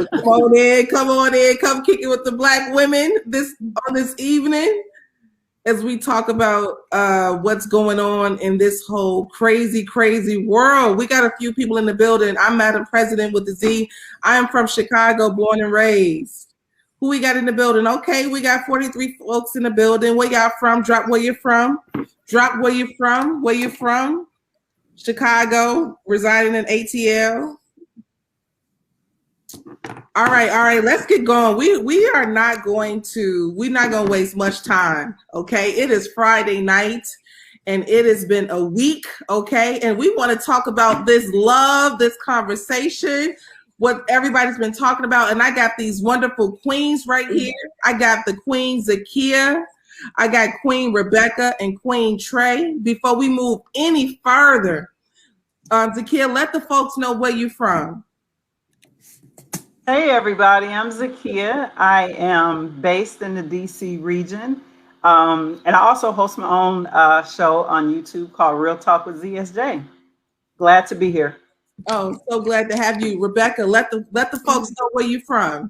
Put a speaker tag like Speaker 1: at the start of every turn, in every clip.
Speaker 1: Come on in, come kick it with the Black women on this evening as we talk about what's going on in this whole crazy world. We got a few people in the building. I'm Madam President with the Z. I am from Chicago, born and raised. Who we got in the building? Okay, we got 43 folks in the building. Where y'all from? Drop where you're from. Drop where you're from. Where you're from? Chicago, residing in ATL. All right, let's get going. We're not going to waste much time. Okay, it is Friday night and it has been a week. Okay, and we want to talk about this love, this conversation, what everybody's been talking about. And I got these wonderful queens right here. I got the Queen Zakia, I got Queen Rebecca, and Queen Trey. Before we move any further, Zakia, let the folks know where you're from.
Speaker 2: Hey everybody, I'm Zakia. I am based in the DC region, and I also host my own show on YouTube called Real Talk with ZSJ. Glad to be here.
Speaker 1: Oh, so glad to have you, Rebecca. Let the folks know where you're from.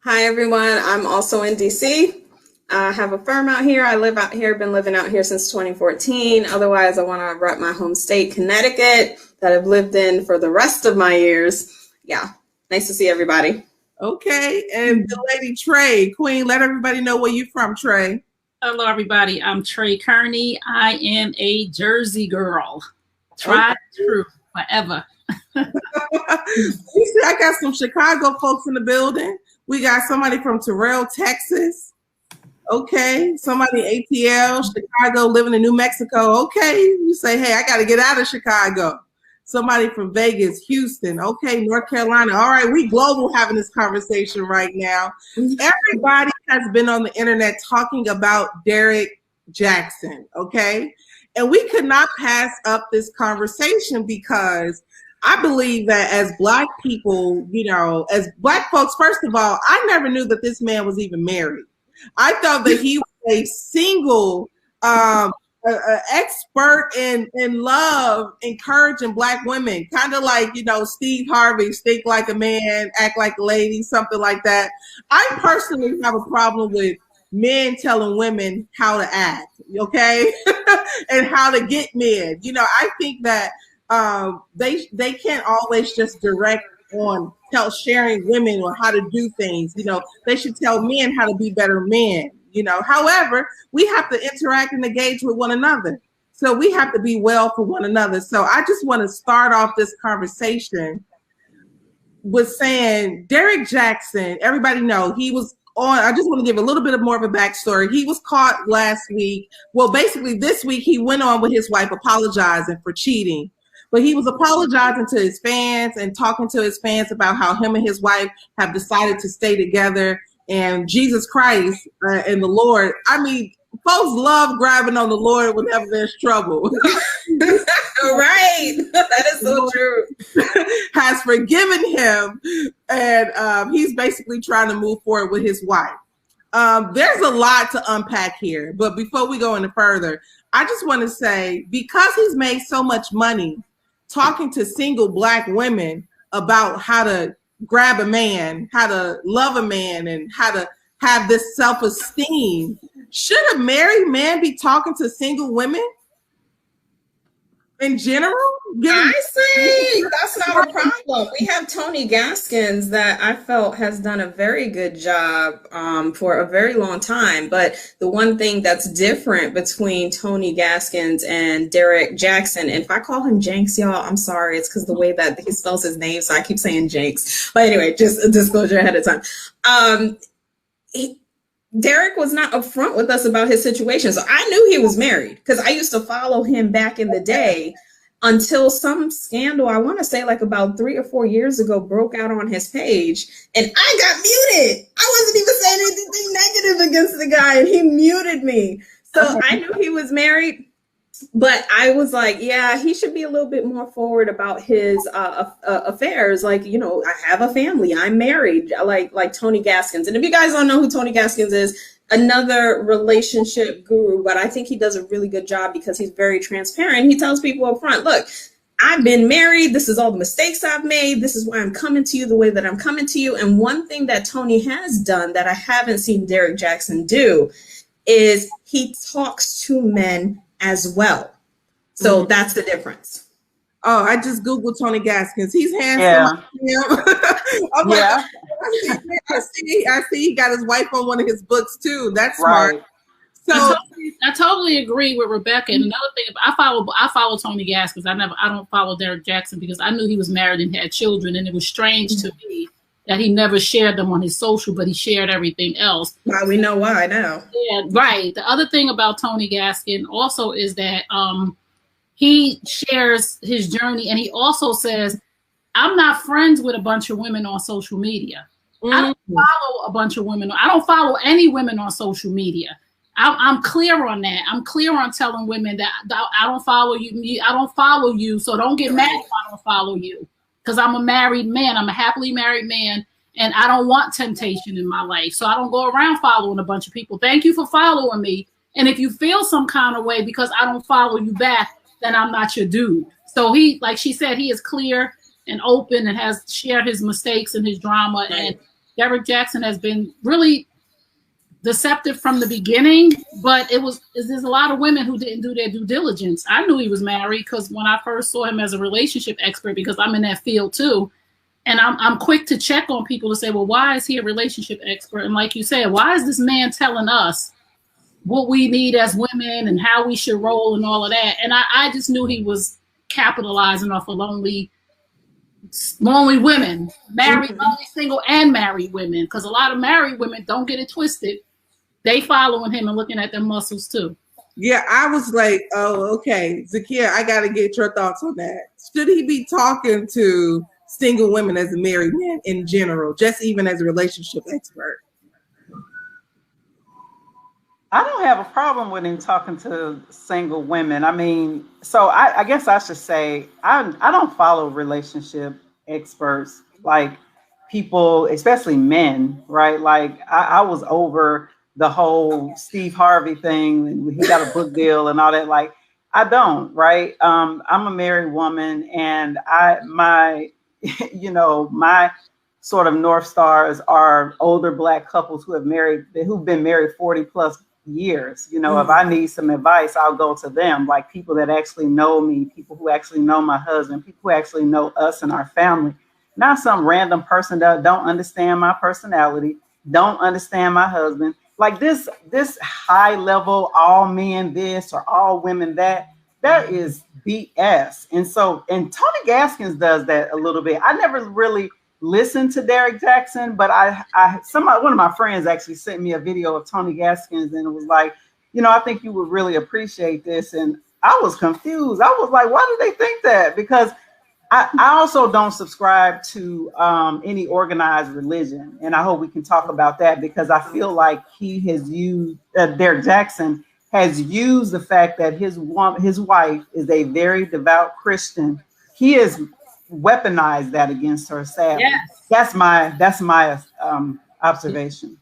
Speaker 3: Hi everyone, I'm also in DC. I have a firm out here. I live out here, been living out here since 2014. Otherwise, I want to rep my home state, Connecticut, that I've lived in for the rest of my years. Yeah. Nice to see everybody.
Speaker 1: Okay, and the lady Trey, Queen, let everybody know where you're from, Trey.
Speaker 4: Hello, everybody. I'm Trey Kearney. I am a Jersey girl. Tried through forever.
Speaker 1: You see, I got some Chicago folks in the building. We got somebody from Terrell, Texas. Okay, somebody ATL, Chicago, living in New Mexico. Okay, you say, hey, I got to get out of Chicago. Somebody from Vegas, Houston, okay, North Carolina. All right, we global having this conversation right now. Everybody has been on the internet talking about Derrick Jaxn, okay? And we could not pass up this conversation because I believe that as Black people, you know, as Black folks, first of all, I never knew that this man was even married. I thought that he was a single expert in love, encouraging Black women, kind of like, you know, Steve Harvey, think like a man, act like a lady, something like that. I personally have a problem with men telling women how to act, okay, and how to get men. You know, I think that they can't always just direct on sharing women on how to do things. You know, they should tell men how to be better men. You know, however, we have to interact and engage with one another. So we have to be well for one another. So I just want to start off this conversation with saying Derrick Jaxn, everybody know he was on, I just want to give a little bit of more of a backstory. He was caught last week. Well, basically this week he went on with his wife apologizing for cheating. But he was apologizing to his fans and talking to his fans about how him and his wife have decided to stay together. And Jesus Christ and the Lord, I mean, folks love grabbing on the Lord whenever there's trouble.
Speaker 3: Right. That is so true.
Speaker 1: Has forgiven him, and he's basically trying to move forward with his wife. There's a lot to unpack here, but before we go any further, I just want to say, because he's made so much money talking to single Black women about how to grab a man, how to love a man, and how to have this self-esteem, should a married man be talking to single women in general?
Speaker 3: I say that's not a problem. We have Tony Gaskins that I felt has done a very good job for a very long time. But the one thing that's different between Tony Gaskins and Derrick Jaxn, and if I call him Janks, y'all, I'm sorry. It's because the way that he spells his name, so I keep saying Janks. But anyway, just a disclosure ahead of time. Derrick was not upfront with us about his situation. So I knew he was married because I used to follow him back in the day until some scandal, I want to say like about 3 or 4 years ago, broke out on his page and I got muted. I wasn't even saying anything negative against the guy and he muted me. So I knew he was married. But I was like, yeah, he should be a little bit more forward about his affairs. Like, you know, I have a family. I'm married, like Tony Gaskins. And if you guys don't know who Tony Gaskins is, another relationship guru, but I think he does a really good job because he's very transparent. He tells people up front, look, I've been married. This is all the mistakes I've made. This is why I'm coming to you the way that I'm coming to you. And one thing that Tony has done that I haven't seen Derrick Jaxn do is he talks to men as well. So that's the difference.
Speaker 1: Oh, I just Googled Tony Gaskins. He's handsome. Yeah. I'm like, I see he got his wife on one of his books too. That's smart.
Speaker 2: Right.
Speaker 1: So
Speaker 4: I totally agree with Rebecca. And another thing, I follow Tony Gaskins. I don't follow Derrick Jaxn because I knew he was married and had children, and it was strange to me that he never shared them on his social, but he shared everything else.
Speaker 3: Well, we know why now.
Speaker 4: Yeah, right. The other thing about Tony Gaskins also is that he shares his journey, and he also says, I'm not friends with a bunch of women on social media. I don't follow a bunch of women. I don't follow any women on social media. I'm clear on that. I'm clear on telling women that I don't follow you. I don't follow you, so don't get mad if I don't follow you. Because I'm a married man. I'm a happily married man, and I don't want temptation in my life. So I don't go around following a bunch of people. Thank you for following me. And if you feel some kind of way because I don't follow you back, then I'm not your dude. So he, like she said, he is clear and open and has shared his mistakes and his drama. Right. And Derrick Jaxn has been really deceptive from the beginning, but there's a lot of women who didn't do their due diligence. I knew he was married because when I first saw him as a relationship expert, because I'm in that field too, and I'm quick to check on people to say, well, why is he a relationship expert? And like you said, why is this man telling us what we need as women and how we should roll and all of that? And I just knew he was capitalizing off of lonely women, married, lonely, single, and married women, because a lot of married women, don't get it twisted, they following him and looking at their muscles too.
Speaker 1: Yeah, I was like, oh, okay, Zakia, I got to get your thoughts on that. Should he be talking to single women as a married man in general, just even as a relationship expert?
Speaker 2: I don't have a problem with him talking to single women. I mean, so I guess I should say I don't follow relationship experts, like people, especially men, right? Like I was over the whole Steve Harvey thing, and he got a book deal and all that. Like I don't, right? I'm a married woman, and my sort of North Stars are older Black couples who've been married 40 plus years. If I need some advice, I'll go to them, like people that actually know me, people who actually know my husband, people who actually know us and our family, not some random person that don't understand my personality, don't understand my husband. Like this high level, all men this or all women that is BS. And Tony Gaskins does that a little bit. I never really listened to Derrick Jaxn, but one of my friends actually sent me a video of Tony Gaskins, and it was like, I think you would really appreciate this. And I was confused. I was like, why do they think that? Because I also don't subscribe to any organized religion, and I hope we can talk about that, because I feel like he has used Derrick Jaxn has used the fact that his wife is a very devout Christian. He has weaponized that against her. Sadly, yes. That's my observation.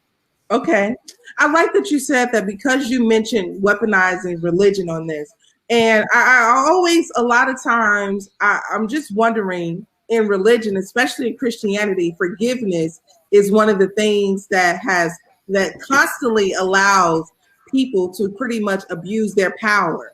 Speaker 1: Okay, I like that you said that, because you mentioned weaponizing religion on this. And I always, a lot of times, I'm just wondering, in religion, especially in Christianity, forgiveness is one of the things that constantly allows people to pretty much abuse their power.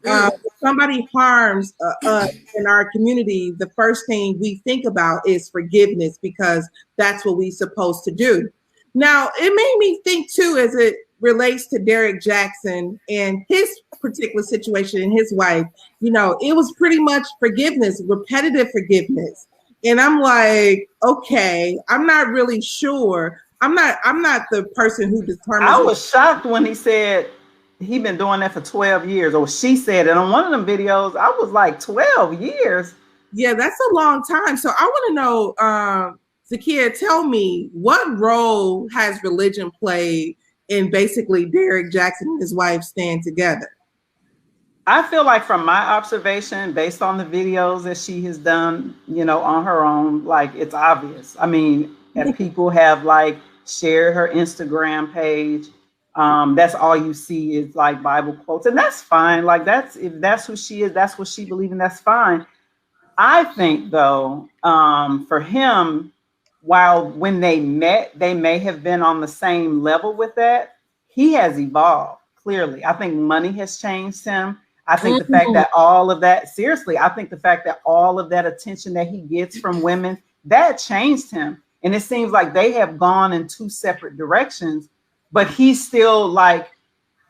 Speaker 1: If somebody harms us in our community, the first thing we think about is forgiveness, because that's what we're supposed to do. Now, it made me think too, as it relates to Derrick Jaxn and his particular situation and his wife, it was pretty much forgiveness, repetitive forgiveness. And I'm like, okay, I'm not really sure. I'm not the person who determines.
Speaker 2: I was shocked when he said he'd been doing that for 12 years, or she said it on one of them videos. I was like, 12 years? Yeah,
Speaker 1: that's a long time. So I want to know, Zakia, tell me, what role has religion played in basically Derrick Jaxn and his wife staying together?
Speaker 2: I feel like, from my observation, based on the videos that she has done, on her own, like, it's obvious. I mean, and people have like shared her Instagram page. That's all you see is like Bible quotes, and that's fine. Like, if that's who she is, that's what she believes in, that's fine. I think though, for him, while when they met, they may have been on the same level with that, he has evolved clearly. I think money has changed him. I think the fact that all of that, seriously, I think the fact that all of that attention that he gets from women, that changed him. And it seems like they have gone in two separate directions, but he's still like,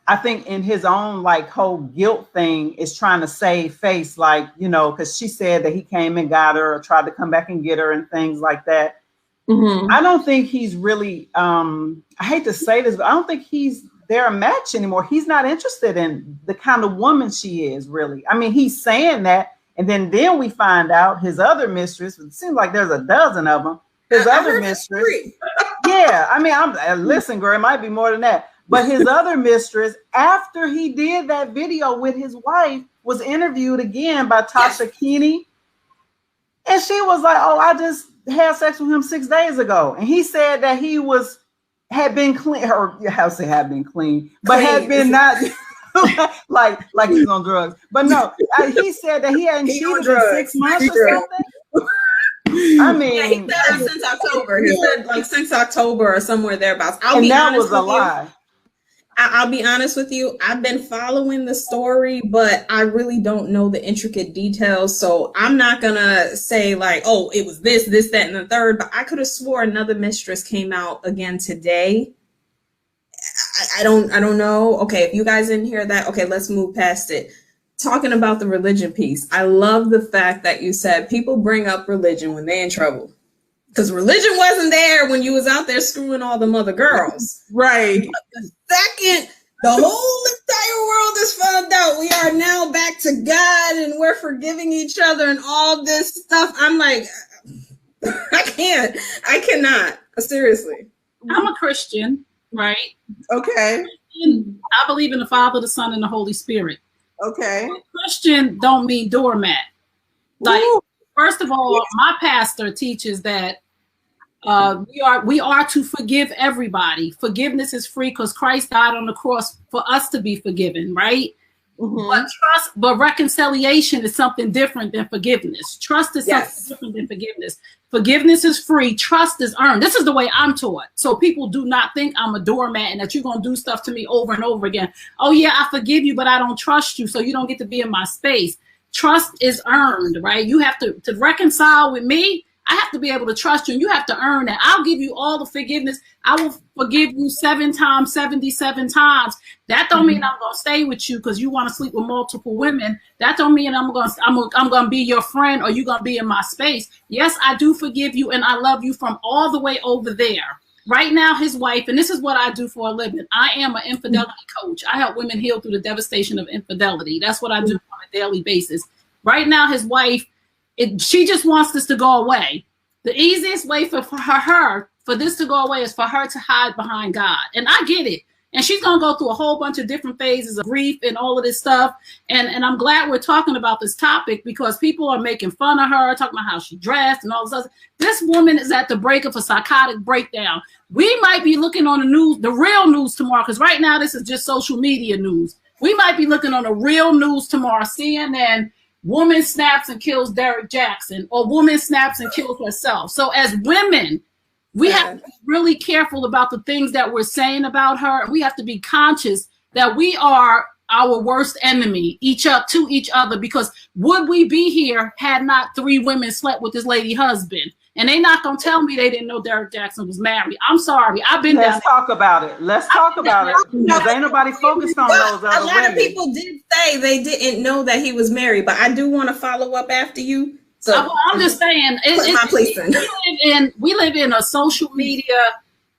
Speaker 2: I think in his own like whole guilt thing is trying to save face, like, you know, because she said that he came and got her or tried to come back and get her and things like that. I don't think he's really, I hate to say this, but I don't think they're a match anymore. He's not interested in the kind of woman she is, really. I mean, he's saying that, and then we find out his other mistress, it seems like there's a dozen of them, his other mistress. Yeah, I mean, listen, girl, it might be more than that. But his other mistress, after he did that video with his wife, was interviewed again by Tasha Keeney. And she was like, oh, I just had sex with him 6 days ago. And he said that he had been clean, or how to say had been clean, but had been not like he's on drugs. But no, he said that he hadn't cheated in 6 months or something. I mean,
Speaker 3: yeah, he said since October. He said like since October or somewhere thereabouts.
Speaker 2: And that was a lie.
Speaker 3: I'll be honest with you. I've been following the story, but I really don't know the intricate details. So I'm not gonna say like, oh, it was this, that, and the third. But I could have swore another mistress came out again today. I don't know. Okay, if you guys didn't hear that, okay, let's move past it. Talking about the religion piece, I love the fact that you said people bring up religion when they're in trouble. Because religion wasn't there when you was out there screwing all them other girls.
Speaker 1: Right.
Speaker 3: But the second the whole entire world is found out, we are now back to God and we're forgiving each other and all this stuff. I'm like, I cannot. Seriously.
Speaker 4: I'm a Christian, right?
Speaker 1: Okay.
Speaker 4: I believe in the Father, the Son, and the Holy Spirit.
Speaker 1: Okay.
Speaker 4: Christian don't mean doormat. Like, first of all, my pastor teaches that we are to forgive everybody. Forgiveness is free because Christ died on the cross for us to be forgiven, right? But reconciliation is something different than forgiveness. Trust is something different than forgiveness. Forgiveness is free. Trust is earned. This is the way I'm taught. So people do not think I'm a doormat and that you're going to do stuff to me over and over again. Oh yeah, I forgive you, but I don't trust you. So you don't get to be in my space. Trust is earned, right? You have to reconcile with me. I have to be able to trust you, and you have to earn that. I'll give you all the forgiveness. I will forgive you 7 times, 77 times. That don't mean I'm gonna stay with you because you want to sleep with multiple women. That don't mean I'm gonna be your friend or you're gonna be in my space. Yes, I do forgive you, and I love you from all the way over there. Right now, his wife, and this is what I do for a living. I am an infidelity coach. I help women heal through the devastation of infidelity. That's what I do on a daily basis. Right now, his wife, she just wants this to go away. The easiest way for this to go away is for her to hide behind God. And I get it. And she's going to go through a whole bunch of different phases of grief and all of this stuff. And I'm glad we're talking about this topic because people are making fun of her, talking about how she dressed and all this other. This woman is at the brink of a psychotic breakdown. We might be looking on the news, the real news tomorrow, because right now this is just social media news. We might be looking on the real news tomorrow, CNN. Woman snaps and kills Derrick Jaxn, or woman snaps and kills herself. So as women, we have to be really careful about the things that we're saying about her. We have to be conscious that we are our worst enemy to each other, because would we be here had not 3 women slept with this lady husband? And they not gonna tell me they didn't know Derrick Jaxn was married. I'm sorry. I've been
Speaker 2: Let's talk about it. Let's talk about it. Because ain't nobody focused on those other women.
Speaker 3: A lot of people did say they didn't know that he was married, but I do want to follow up after you. So
Speaker 4: I'm just saying, we live in a social media.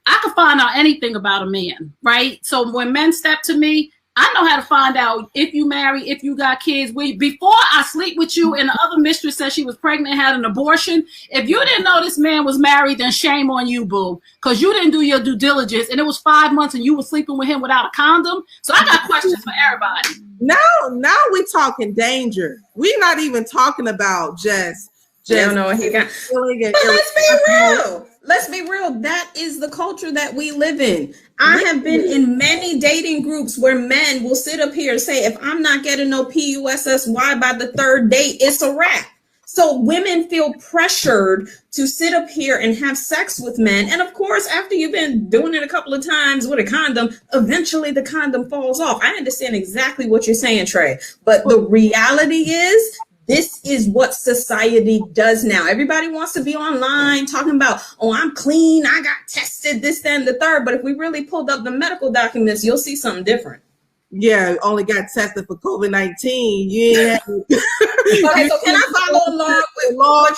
Speaker 4: I can find out anything about a man, right? So when men step to me, I know how to find out if you married, if you got kids. Before I sleep with you and the other mistress said she was pregnant and had an abortion, if you didn't know this man was married, then shame on you, boo. Because you didn't do your due diligence and it was 5 months and you were sleeping with him without a condom. So I got questions for everybody.
Speaker 1: Now we're talking danger. We're not even talking about just
Speaker 3: no, he got. Let's be real. Let's be real. That is the culture that we live in. I have been in many dating groups where men will sit up here and say, if I'm not getting no PUSSY by the 3rd date, it's a wrap. So women feel pressured to sit up here and have sex with men. And of course, after you've been doing it a couple of times with a condom, eventually the condom falls off. I understand exactly what you're saying, Trey. But the reality is, this is what society does now. Everybody wants to be online talking about, oh, I'm clean, I got tested, this, that, and the third. But if we really pulled up the medical documents, you'll see something different.
Speaker 1: Yeah, only got tested for COVID-19. Yeah.
Speaker 3: Okay, so can I follow along with what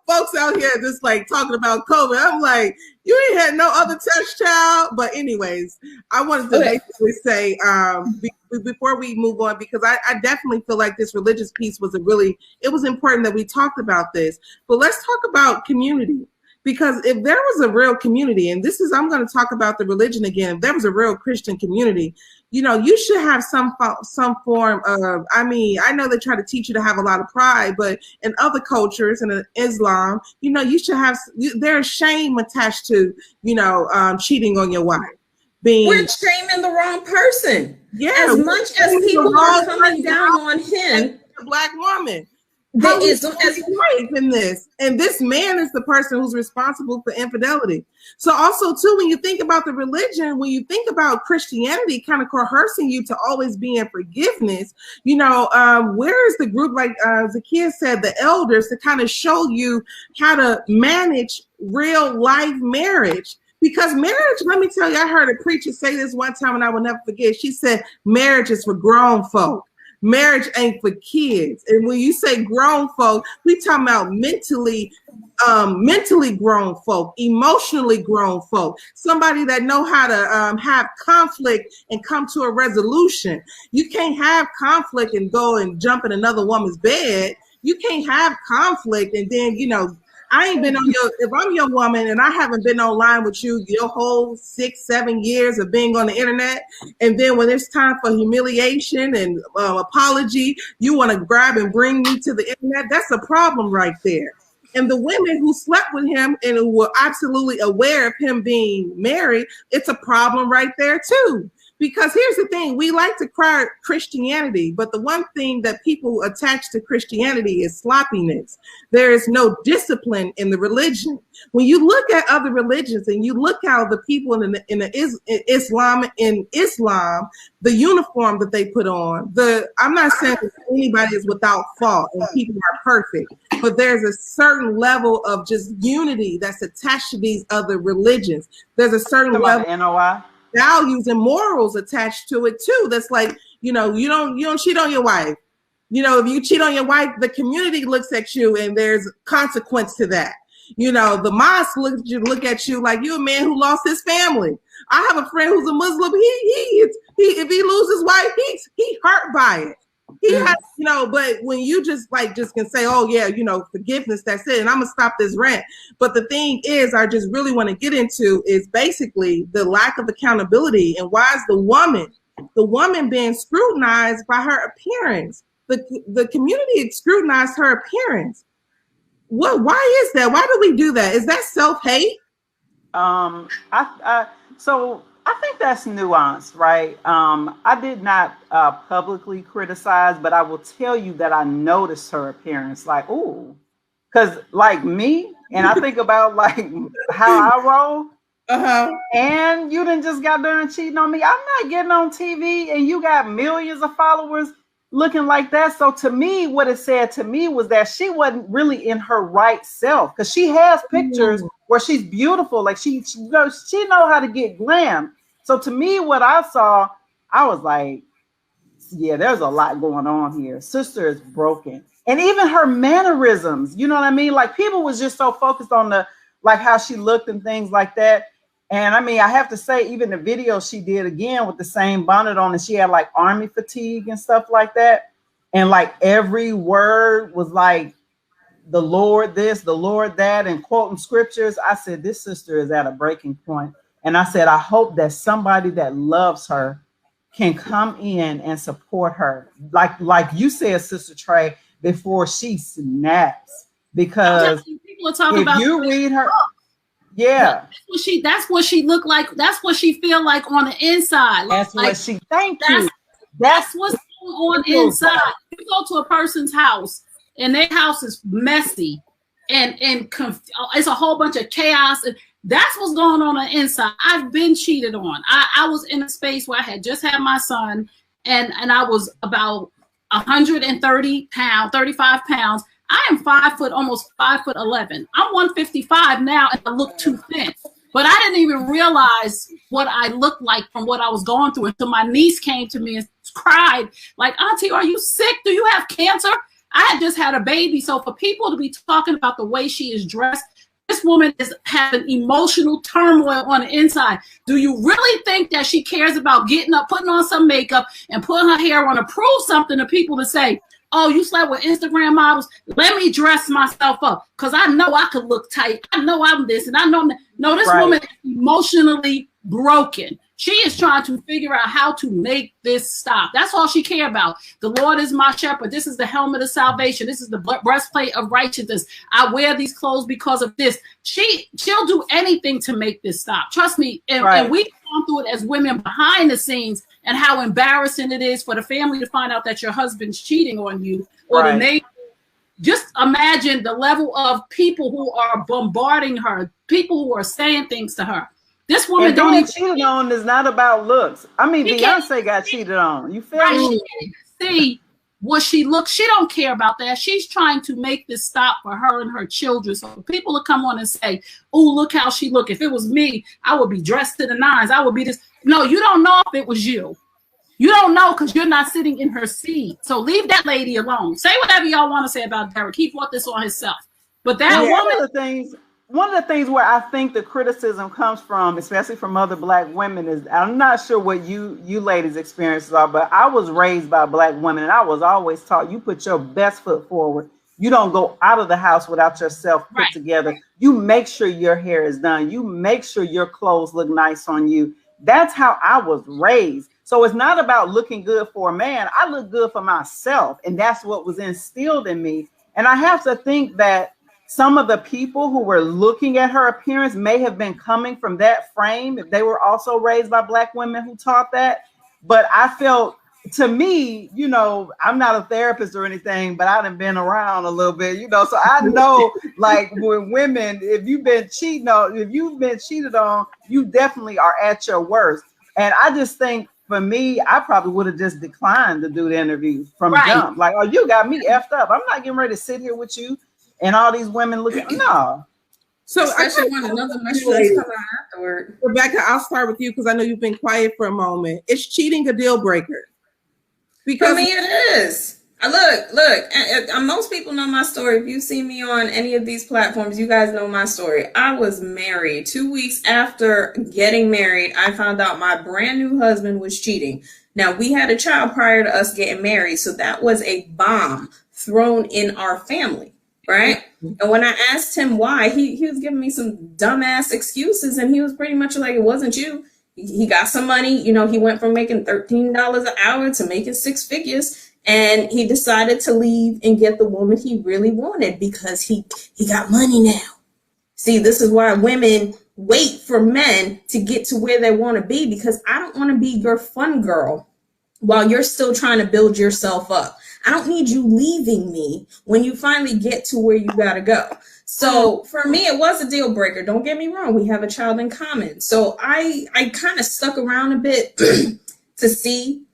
Speaker 1: folks out here just like talking about COVID. I'm like, you ain't had no other test, child. But anyways, I wanted to basically say before we move on, because I definitely feel like this religious piece was it was important that we talked about this. But let's talk about community. Because if there was a real community, and I'm going to talk about the religion again, if there was a real Christian community, you should have some form of, I know they try to teach you to have a lot of pride, but in other cultures and in Islam, you should have, there's shame attached to, cheating on your wife.
Speaker 3: We're shaming the wrong person.
Speaker 1: Yeah.
Speaker 3: As much as people are coming down on him.
Speaker 1: A black woman.
Speaker 3: There is
Speaker 1: in this, and this man is the person who's responsible for infidelity. So also too, when you think about the religion, when you think about Christianity kind of coercing you to always be in forgiveness, where is the group, like Zakiya said, the elders, to kind of show you how to manage real life marriage? Because marriage, let me tell you, I heard a preacher say this one time and I will never forget. She said, marriage is for grown folk. Marriage ain't for kids. And when you say grown folk, we talking about mentally grown folk, emotionally grown folk, somebody that know how to have conflict and come to a resolution. You can't have conflict and go and jump in another woman's bed. You can't have conflict and then, I ain't been if I'm your woman and I haven't been online with you your whole 6-7 years of being on the internet, and then when it's time for humiliation and apology, you want to grab and bring me to the internet, that's a problem right there. And the women who slept with him and who were absolutely aware of him being married, it's a problem right there too. Because here's the thing, we like to cry Christianity, but the one thing that people attach to Christianity is sloppiness. There is no discipline in the religion. When you look at other religions and you look how the people in Islam, the uniform that they put on, I'm not saying that anybody is without fault and people are perfect, but there's a certain level of just unity that's attached to these other religions. There's a certain level of NOI. Values and morals attached to it too. That's like, you don't cheat on your wife. If you cheat on your wife, the community looks at you and there's consequence to that. The mosque look at you like you're a man who lost his family. I have a friend who's a Muslim. If he loses his wife, he hurt by it. He has, but when you just can say, oh yeah, forgiveness, that's it. And I'm gonna stop this rant. But the thing is, I just really want to get into is basically the lack of accountability and why is the woman being scrutinized by her appearance. The community scrutinized her appearance. Why is that? Why do we do that? Is that self-hate?
Speaker 2: So I think that's nuanced, right? I did not publicly criticize, but I will tell you that I noticed her appearance, like, ooh, because like me, and I think about like how I roll, and you done just got done cheating on me. I'm not getting on TV and you got millions of followers looking like that. So to me, what it said to me was that she wasn't really in her right self, because she has pictures where she's beautiful, like she know how to get glam. So to me, what I saw, I was like, yeah, there's a lot going on here. Sister is broken. And even her mannerisms, you know what I mean? Like people was just so focused on like how she looked and things like that. And I have to say, even the video she did again with the same bonnet on, and she had like army fatigue and stuff like that. And like every word was like the Lord this, the Lord that, and quoting scriptures. I said, this sister is at a breaking point. And I said, I hope that somebody that loves her can come in and support her. Like you said, Sister Trey, before she snaps. Because
Speaker 4: people are talking about
Speaker 2: you read her, yeah.
Speaker 4: That's what she looked like. That's what she feel like on the inside.
Speaker 2: That's
Speaker 4: like,
Speaker 2: what she, thank you.
Speaker 4: That's what's on inside. You go to a person's house and their house is messy and it's a whole bunch of chaos. And that's what's going on the inside. I've been cheated on. I was in a space where I had just had my son and I was about 130 pounds, 35 pounds. I am 5 foot, almost 5'11". I'm 155 now and I look too thin. But I didn't even realize what I looked like from what I was going through until my niece came to me and cried, like, Auntie, are you sick? Do you have cancer? I had just had a baby. So for people to be talking about the way she is dressed, this woman is having emotional turmoil on the inside. Do you really think that she cares about getting up, putting on some makeup, and putting her hair on to prove something to people to say, oh, you slept with Instagram models? Let me dress myself up because I know I could look tight. I know I'm this and I know I'm that. No, this woman is emotionally broken. She is trying to figure out how to make this stop. That's all she cares about. The Lord is my shepherd. This is the helmet of salvation. This is the breastplate of righteousness. I wear these clothes because of this. She'll do anything to make this stop. Trust me. And we've gone through it as women behind the scenes and how embarrassing it is for the family to find out that your husband's cheating on you or the neighbor. Just imagine the level of people who are bombarding her, people who are saying things to her. This woman
Speaker 2: and being cheated on is not about looks. I mean, Beyonce got cheated on. You feel me?
Speaker 4: She can't see what she looks. She don't care about that. She's trying to make this stop for her and her children. So people will come on and say, oh, look how she look. If it was me, I would be dressed to the nines. I would be this. No, you don't know if it was you. You don't know because you're not sitting in her seat. So leave that lady alone. Say whatever y'all want to say about Derrick. He brought this on himself. But that
Speaker 2: one of the things where I think the criticism comes from, especially from other Black women, is I'm not sure what you ladies' experiences are, but I was raised by Black women and I was always taught you put your best foot forward. You don't go out of the house without yourself put together. You make sure your hair is done. You make sure your clothes look nice on you. That's how I was raised. So it's not about looking good for a man. I look good for myself. And that's what was instilled in me. And I have to think that some of the people who were looking at her appearance may have been coming from that frame if they were also raised by Black women who taught that. But I felt, to me, you know, I'm not a therapist or anything, but I've been around a little bit, you know, so I know, like, with women, if you've been cheated on, you definitely are at your worst. And I just think, for me, I probably would have just declined to do the interview from jump. Like, oh, you got me effed up. I'm not getting ready to sit here with you and all these women looking. No.
Speaker 3: So especially when another question is coming afterward.
Speaker 1: Rebecca, I'll start with you because I know you've been quiet for a moment. Is cheating a deal breaker?
Speaker 3: Because for me, it is. Look, most people know my story. If you see me on any of these platforms, you guys know my story. I was married. 2 weeks after getting married, I found out my brand new husband was cheating. Now, we had a child prior to us getting married, so that was a bomb thrown in our family, right? And when I asked him why, he was giving me some dumbass excuses, and he was pretty much like, it wasn't you. He got some money. You know, he went from making $13 an hour to making 6 figures. And he decided to leave and get the woman he really wanted because he got money now. See, this is why women wait for men to get to where they want to be, because I don't want to be your fun girl while you're still trying to build yourself up. I don't need you leaving me when you finally get to where you got to go. So for me, it was a deal breaker. Don't get me wrong. We have a child in common. So I kind of stuck around a bit to see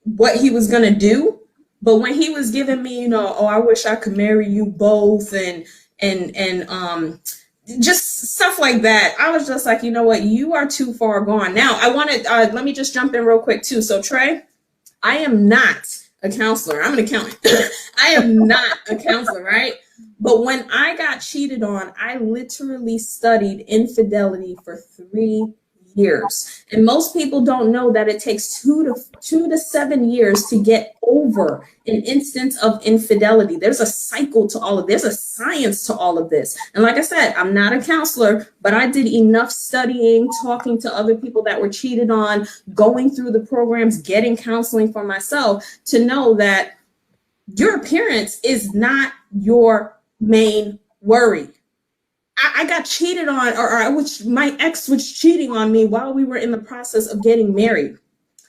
Speaker 3: what he was going to do. But when he was giving me, you know, oh, I wish I could marry you both and just stuff like that, I was just like, you know what, you are too far gone. Now, I wanted, let me just jump in real quick too. So Trey, I am not a counselor. I'm an accountant. I am not a counselor, right? But when I got cheated on, I literally studied infidelity for 3 years. And most people don't know that it takes 2 to 7 years to get over an instance of infidelity. There's a cycle to all of this, there's a science to all of this. And like I said, I'm not a counselor, but I did enough studying, talking to other people that were cheated on, going through the programs, getting counseling for myself to know that your appearance is not your main worry. I got cheated on, or my ex was cheating on me while we were in the process of getting married.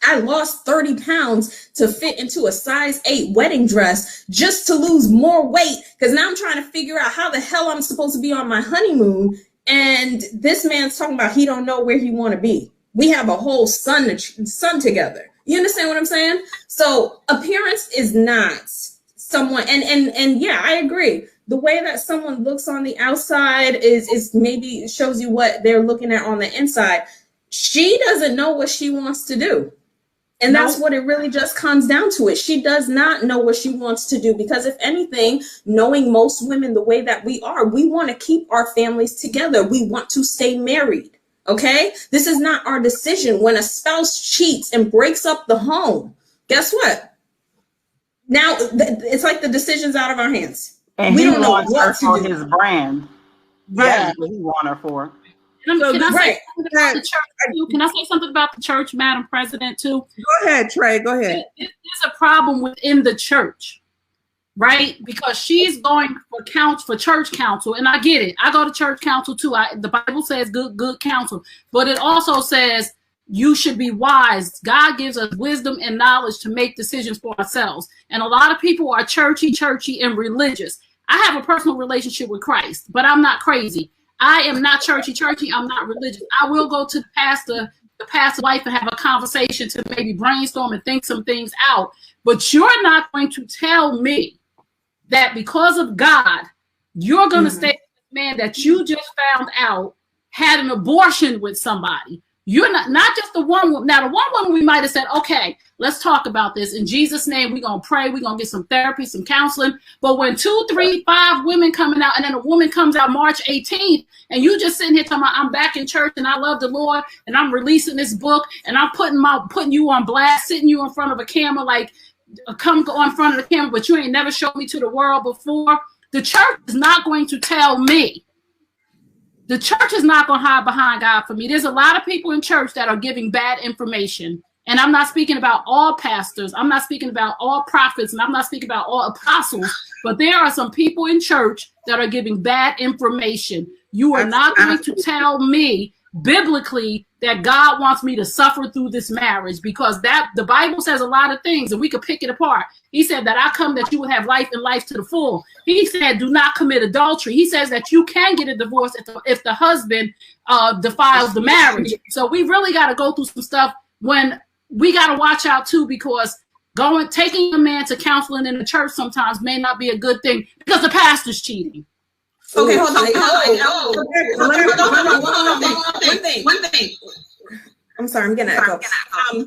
Speaker 3: I lost 30 pounds to fit into a size 8 wedding dress just to lose more weight, because now I'm trying to figure out how the hell I'm supposed to be on my honeymoon. And this man's talking about he don't know where he want to be. We have a whole son together. You understand what I'm saying? So appearance is not someone, and yeah, I agree. The way that someone looks on the outside is maybe shows you what they're looking at on the inside. She doesn't know what she wants to do. And that's what it really just comes down to. It. She does not know what she wants to do, because if anything, knowing most women the way that we are, we want to keep our families together. We want to stay married. Okay? This is not our decision. When a spouse cheats and breaks up the home, guess what? Now it's like the decision's out of our hands.
Speaker 2: And we don't know what her for his brand.
Speaker 1: Yeah,
Speaker 2: what he want her for.
Speaker 4: Can I say something about the church, Madam President, too?
Speaker 1: Go ahead, Trey. Go ahead.
Speaker 4: There's a problem within the church, right? Because she's going for church counsel, and I get it. I go to church counsel too. The Bible says good counsel, but it also says you should be wise. God gives us wisdom and knowledge to make decisions for ourselves. And a lot of people are churchy, and religious. I have a personal relationship with Christ, but I'm not crazy. I am not churchy. I'm not religious. I will go to the pastor's wife, and have a conversation to maybe brainstorm and think some things out. But you're not going to tell me that because of God, you're going to stay with a man that you just found out had an abortion with somebody. You're not just the one woman. Now, the one woman we might have said, okay, let's talk about this. In Jesus' name, we're going to pray. We're going to get some therapy, some counseling. But when 2, 3, 5 women coming out, and then a woman comes out March 18th, and you just sitting here talking about, I'm back in church and I love the Lord and I'm releasing this book and I'm putting you on blast, sitting you in front of a camera, like come go in front of the camera, but you ain't never showed me to the world before. The church is not going to tell me. The church is not going to hide behind God for me. There's a lot of people in church that are giving bad information. And I'm not speaking about all pastors. I'm not speaking about all prophets. And I'm not speaking about all apostles. But there are some people in church that are giving bad information. You are not going to tell me biblically that God wants me to suffer through this marriage, because that the Bible says a lot of things and we could pick it apart. He said that I come that you would have life and life to the full. He said, do not commit adultery. He says that you can get a divorce if the husband defiles the marriage. So we really got to go through some stuff when we got to watch out too, because taking a man to counseling in the church sometimes may not be a good thing because the pastor's cheating.
Speaker 3: Okay, hold on. One thing. I'm sorry, I'm gonna echo. I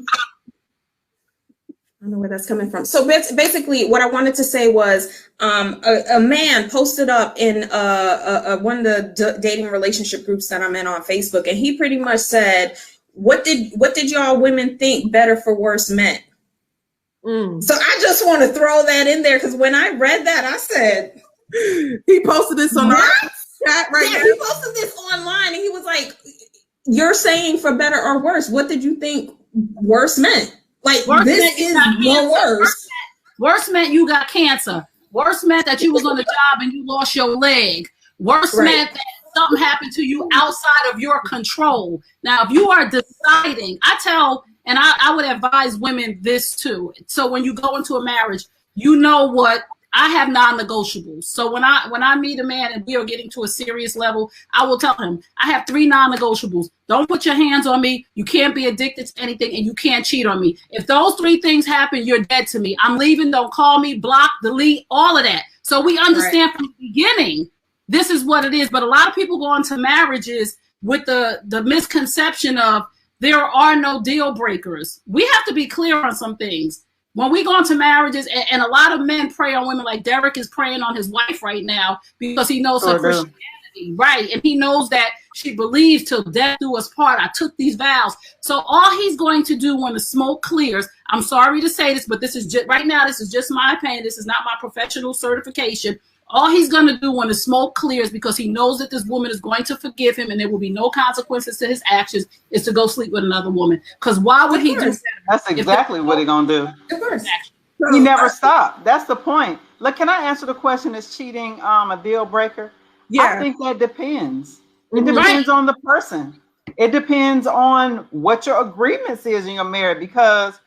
Speaker 3: don't know where that's coming from. So basically, what I wanted to say was, a man posted up in one of the dating relationship groups that I'm in on Facebook, and he pretty much said, "What did y'all women think better for worse meant?" So I just want to throw that in there, because when I read that, I said.
Speaker 1: He posted this on our chat right now.
Speaker 3: He posted this online, and he was like, "You're saying for better or worse. What did you think worse meant? Like, this is more worse.
Speaker 4: Worse meant you got cancer. Worse meant that you was on the job and you lost your leg. Worse meant that something happened to you outside of your control. Now, if you are deciding, I would advise women this too. So when you go into a marriage, you know what. I have non-negotiables. So when I meet a man and we are getting to a serious level, I will tell him, I have 3 non-negotiables. Don't put your hands on me. You can't be addicted to anything, and you can't cheat on me. If those 3 things happen, you're dead to me. I'm leaving. Don't call me, block, delete, all of that. So we understand from the beginning, this is what it is. But a lot of people go into marriages with the misconception of there are no deal breakers. We have to be clear on some things. When we go into marriages, and a lot of men prey on women, like Derrick is preying on his wife right now because he knows her Christianity, right? And he knows that she believes till death do us part. I took these vows. So all he's going to do when the smoke clears, I'm sorry to say this, but this is just right now, this is just my opinion. This is not my professional certification. All he's going to do when the smoke clears, because he knows that this woman is going to forgive him and there will be no consequences to his actions, is to go sleep with another woman. Because why would he do that?
Speaker 2: That's exactly what he's going to do.
Speaker 3: Of course.
Speaker 2: He never stopped. That's the point. Look, can I answer the question, is cheating a deal breaker?
Speaker 1: Yeah.
Speaker 2: I think that depends. It depends on the person. It depends on what your agreements is in your marriage, because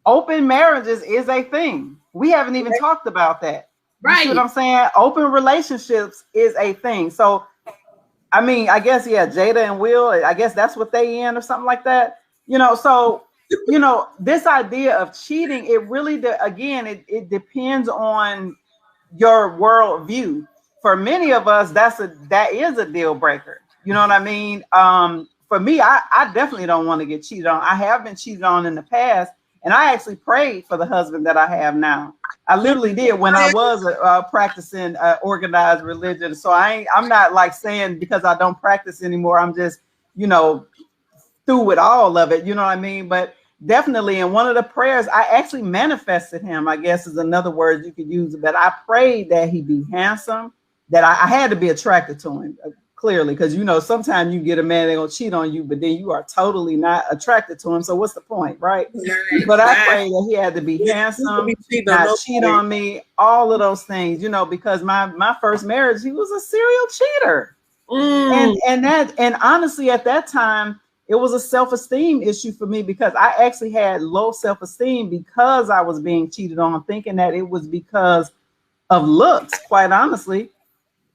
Speaker 2: open marriages is a thing. We haven't even talked about that. You see what I'm saying? Open relationships is a thing. So, I mean, I guess, yeah, Jada and Will, I guess that's what they in or something like that. So, this idea of cheating, it really, again, it depends on your worldview. For many of us, that is a deal breaker. You know what I mean? For me, I definitely don't want to get cheated on. I have been cheated on in the past, and I actually prayed for the husband that I have now. I literally did when I was practicing organized religion. So I'm not like saying because I don't practice anymore, I'm just, through with all of it. You know what I mean? But definitely in one of the prayers, I actually manifested him, I guess is another word you could use. But I prayed that he be handsome, that I had to be attracted to him. Clearly, because sometimes you get a man that gonna cheat on you, but then you are totally not attracted to him. So what's the point, right? But I pray that he had to be handsome, not cheat on me, all of those things, because my first marriage, he was a serial cheater. And honestly, at that time, it was a self-esteem issue for me, because I actually had low self-esteem because I was being cheated on, thinking that it was because of looks, quite honestly.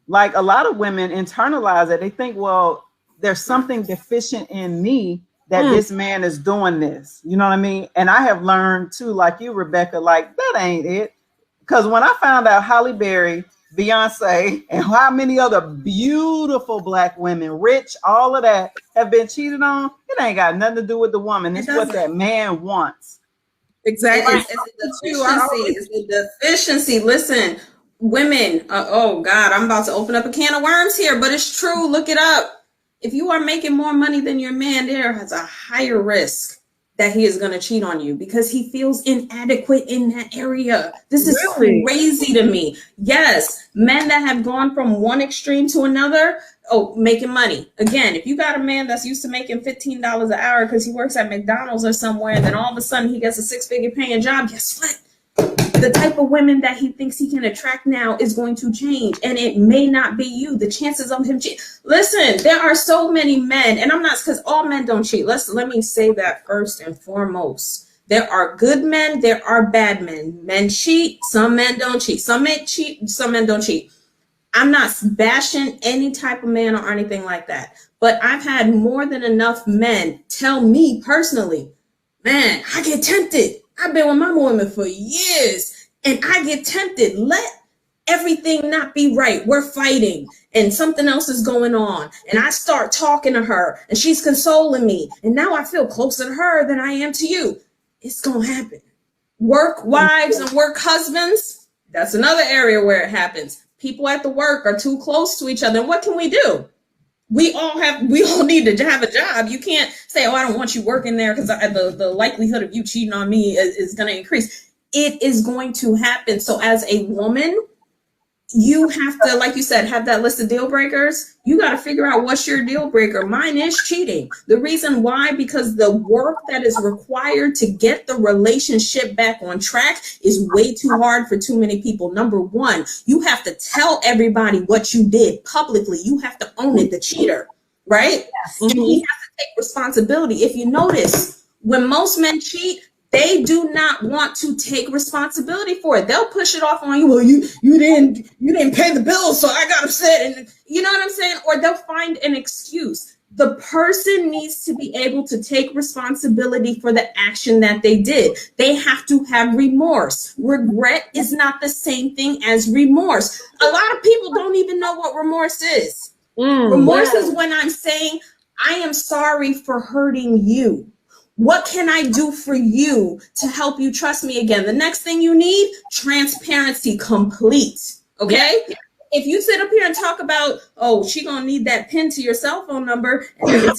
Speaker 2: Like a lot of women internalize it. They think, well, there's something deficient in me that this man is doing this. You know what I mean? And I have learned too, like you, Rebecca, like that ain't it. Because when I found out Halle Berry, Beyonce, and how many other beautiful Black women, rich, all of that, have been cheated on, it ain't got nothing to do with the woman. It's what that man wants.
Speaker 1: Exactly.
Speaker 3: It's a deficiency. It's a deficiency. Listen. Women, oh God, I'm about to open up a can of worms here, but it's true. Look it up. If you are making more money than your man, there has a higher risk that he is going to cheat on you because he feels inadequate in that area. This is crazy to me. Yes, men that have gone from one extreme to another, making money. Again, if you got a man that's used to making $15 an hour because he works at McDonald's or somewhere, and then all of a sudden he gets a 6-figure paying job, guess what? The type of women that he thinks he can attract now is going to change, and it may not be you. The chances of him cheat. Listen, there are so many men, and I'm not, because all men don't cheat. Let me say that first and foremost. There are good men, there are bad men. Men cheat, some men don't cheat. Some men cheat, some men don't cheat. I'm not bashing any type of man or anything like that, but I've had more than enough men tell me personally, man, I get tempted. I've been with my woman for years and I get tempted. Let everything not be right. We're fighting and something else is going on. And I start talking to her and she's consoling me. And now I feel closer to her than I am to you. It's going to happen. Work wives and work husbands. That's another area where it happens. People at the work are too close to each other. And what can we do? We all need to have a job. You can't say, I don't want you working there because the likelihood of you cheating on me is going to increase. It is going to happen. So as a woman, you have to, like you said, have that list of deal breakers. You got to figure out what's your deal breaker. Mine is cheating. The reason why, because the work that is required to get the relationship back on track is way too hard for too many people. Number one, you have to tell everybody what you did publicly. You have to own it, the cheater, right? Yes. And he has to take responsibility. If you notice, when most men cheat, they do not want to take responsibility for it. They'll push it off on you. Well, you didn't pay the bill, so I got upset. And you know what I'm saying? Or they'll find an excuse. The person needs to be able to take responsibility for the action that they did. They have to have remorse. Regret is not the same thing as remorse. A lot of people don't even know what remorse is. Remorse is when I'm saying, I am sorry for hurting you. What can I do for you to help you trust me again? The next thing you need, transparency complete. Okay? Yeah. If you sit up here and talk about, she gonna need that pin to your cell phone number, and then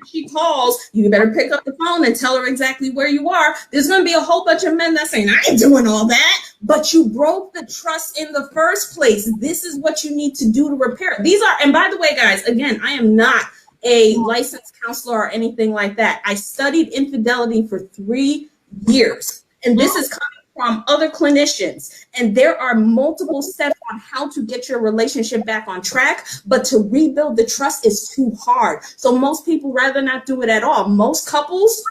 Speaker 3: she calls, you better pick up the phone and tell her exactly where you are. There's gonna be a whole bunch of men that's saying, I ain't doing all that, but you broke the trust in the first place. This is what you need to do to repair it. These are, and by the way, guys, again, I am not a licensed counselor or anything like that. I studied infidelity for 3 years. And this is coming from other clinicians, and there are multiple steps on how to get your relationship back on track, but to rebuild the trust is too hard. So most people rather not do it at all. Most couples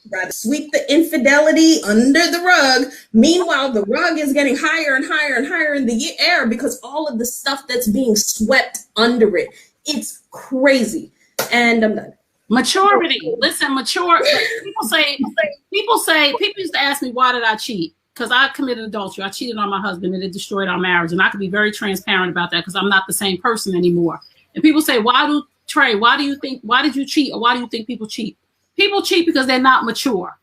Speaker 3: rather sweep the infidelity under the rug. Meanwhile, the rug is getting higher and higher and higher in the air because all of the stuff that's being swept under it. It's crazy. And I'm done.
Speaker 4: Maturity. Listen, mature. People used to ask me, why did I cheat? Because I committed adultery. I cheated on my husband and it destroyed our marriage. And I could be very transparent about that because I'm not the same person anymore. And people say, why did you cheat? Or why do you think people cheat? People cheat because they're not mature.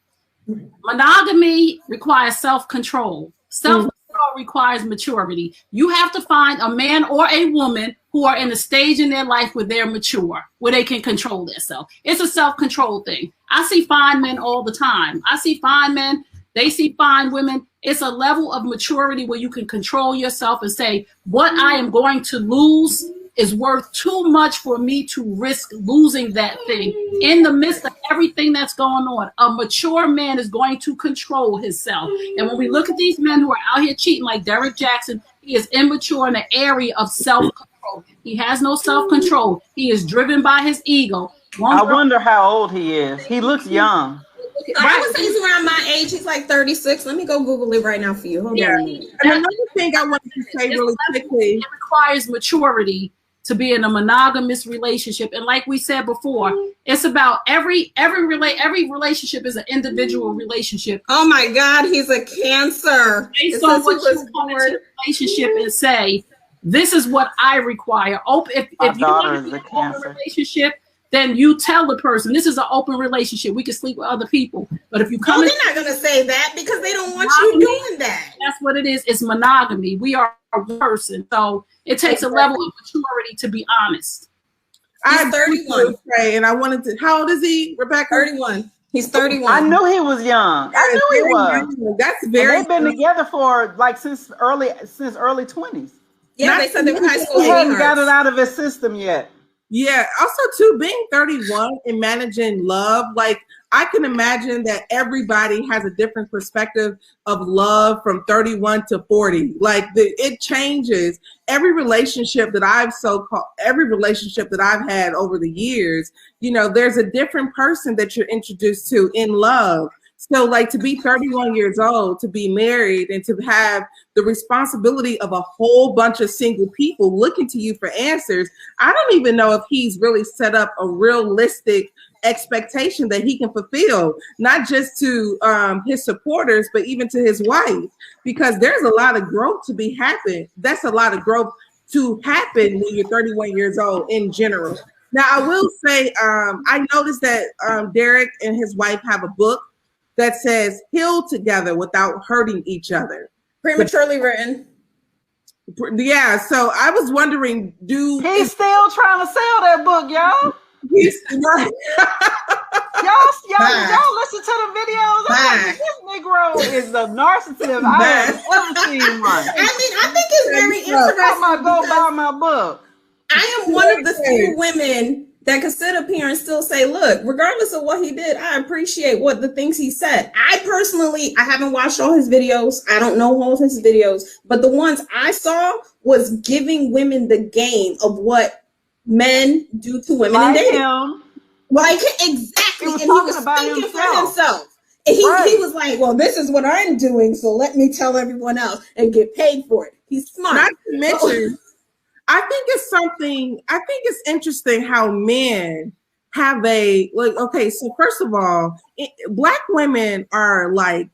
Speaker 4: Monogamy requires self-control. Self-control requires maturity. You have to find a man or a woman who are in a stage in their life where they're mature, where they can control themselves. It's a self-control thing. I see fine men all the time. I see fine men. They see fine women. It's a level of maturity where you can control yourself and say, what I am going to lose is worth too much for me to risk losing that thing in the midst of everything that's going on. A mature man is going to control himself. And when we look at these men who are out here cheating like Derrick Jaxn, he is immature in the area of self-control. He has no self-control. He is driven by his ego.
Speaker 2: I wonder how old he is. He looks young.
Speaker 3: I would say he's around my age. He's like 36. Let me go Google it right now for you. Hold on.
Speaker 1: And another thing I wanted to say really quickly.
Speaker 4: It requires maturity to be in a monogamous relationship. And like we said before, it's about every relationship is an individual relationship.
Speaker 3: Oh my God, he's a Cancer.
Speaker 4: Based on what you come into the relationship and say, this is what I require. If you want to be in an open relationship, then you tell the person, this is an open relationship. We can sleep with other people. But if you come
Speaker 3: they're not going to say that because they don't want you doing that.
Speaker 4: That's what it is. It's monogamy. We are a person. So it takes a level of maturity to be honest.
Speaker 3: I'm 31.
Speaker 1: And I wanted to, how old is he, Rebecca?
Speaker 3: 31. He's 31.
Speaker 2: I knew he was young. I knew he was.
Speaker 1: Young. That's very.
Speaker 2: And they've been together for like since early 20s.
Speaker 3: Yeah, they said they were high school.
Speaker 2: He hadn't got it out of his system yet.
Speaker 1: Yeah. Also, too, being 31 and managing love, like I can imagine that everybody has a different perspective of love from 31 to 40. Like it changes. Every relationship that I've had over the years, you know, there's a different person that you're introduced to in love. So like to be 31 years old, to be married and to have the responsibility of a whole bunch of single people looking to you for answers, I don't even know if he's really set up a realistic expectation that he can fulfill, not just to his supporters, but even to his wife, because there's a lot of growth to be happened. That's a lot of growth to happen when you're 31 years old in general. Now, I will say, I noticed that Derrick and his wife have a book that says heal together without hurting each other.
Speaker 3: Prematurely written.
Speaker 1: Yeah, so I was wondering,
Speaker 2: he's still trying to sell that book, y'all?
Speaker 1: He's not.
Speaker 2: y'all listen to the videos. This Negro is the narcissist I have ever seen one.
Speaker 3: I mean, I think it's very interesting.
Speaker 2: I'm gonna go buy my book.
Speaker 3: I am one of the few women that can sit up here and still say, look, regardless of what he did, I appreciate what the things he said. I haven't watched all his videos. I don't know all his videos, but the ones I saw was giving women the game of what men do to women in dating. Like, exactly.
Speaker 2: And he
Speaker 3: was thinking for himself. And he was like, well, this is what I'm doing, so let me tell everyone else and get paid for it. He's smart.
Speaker 1: Not to mention, I think it's interesting how men have okay, so first of all, Black women are like,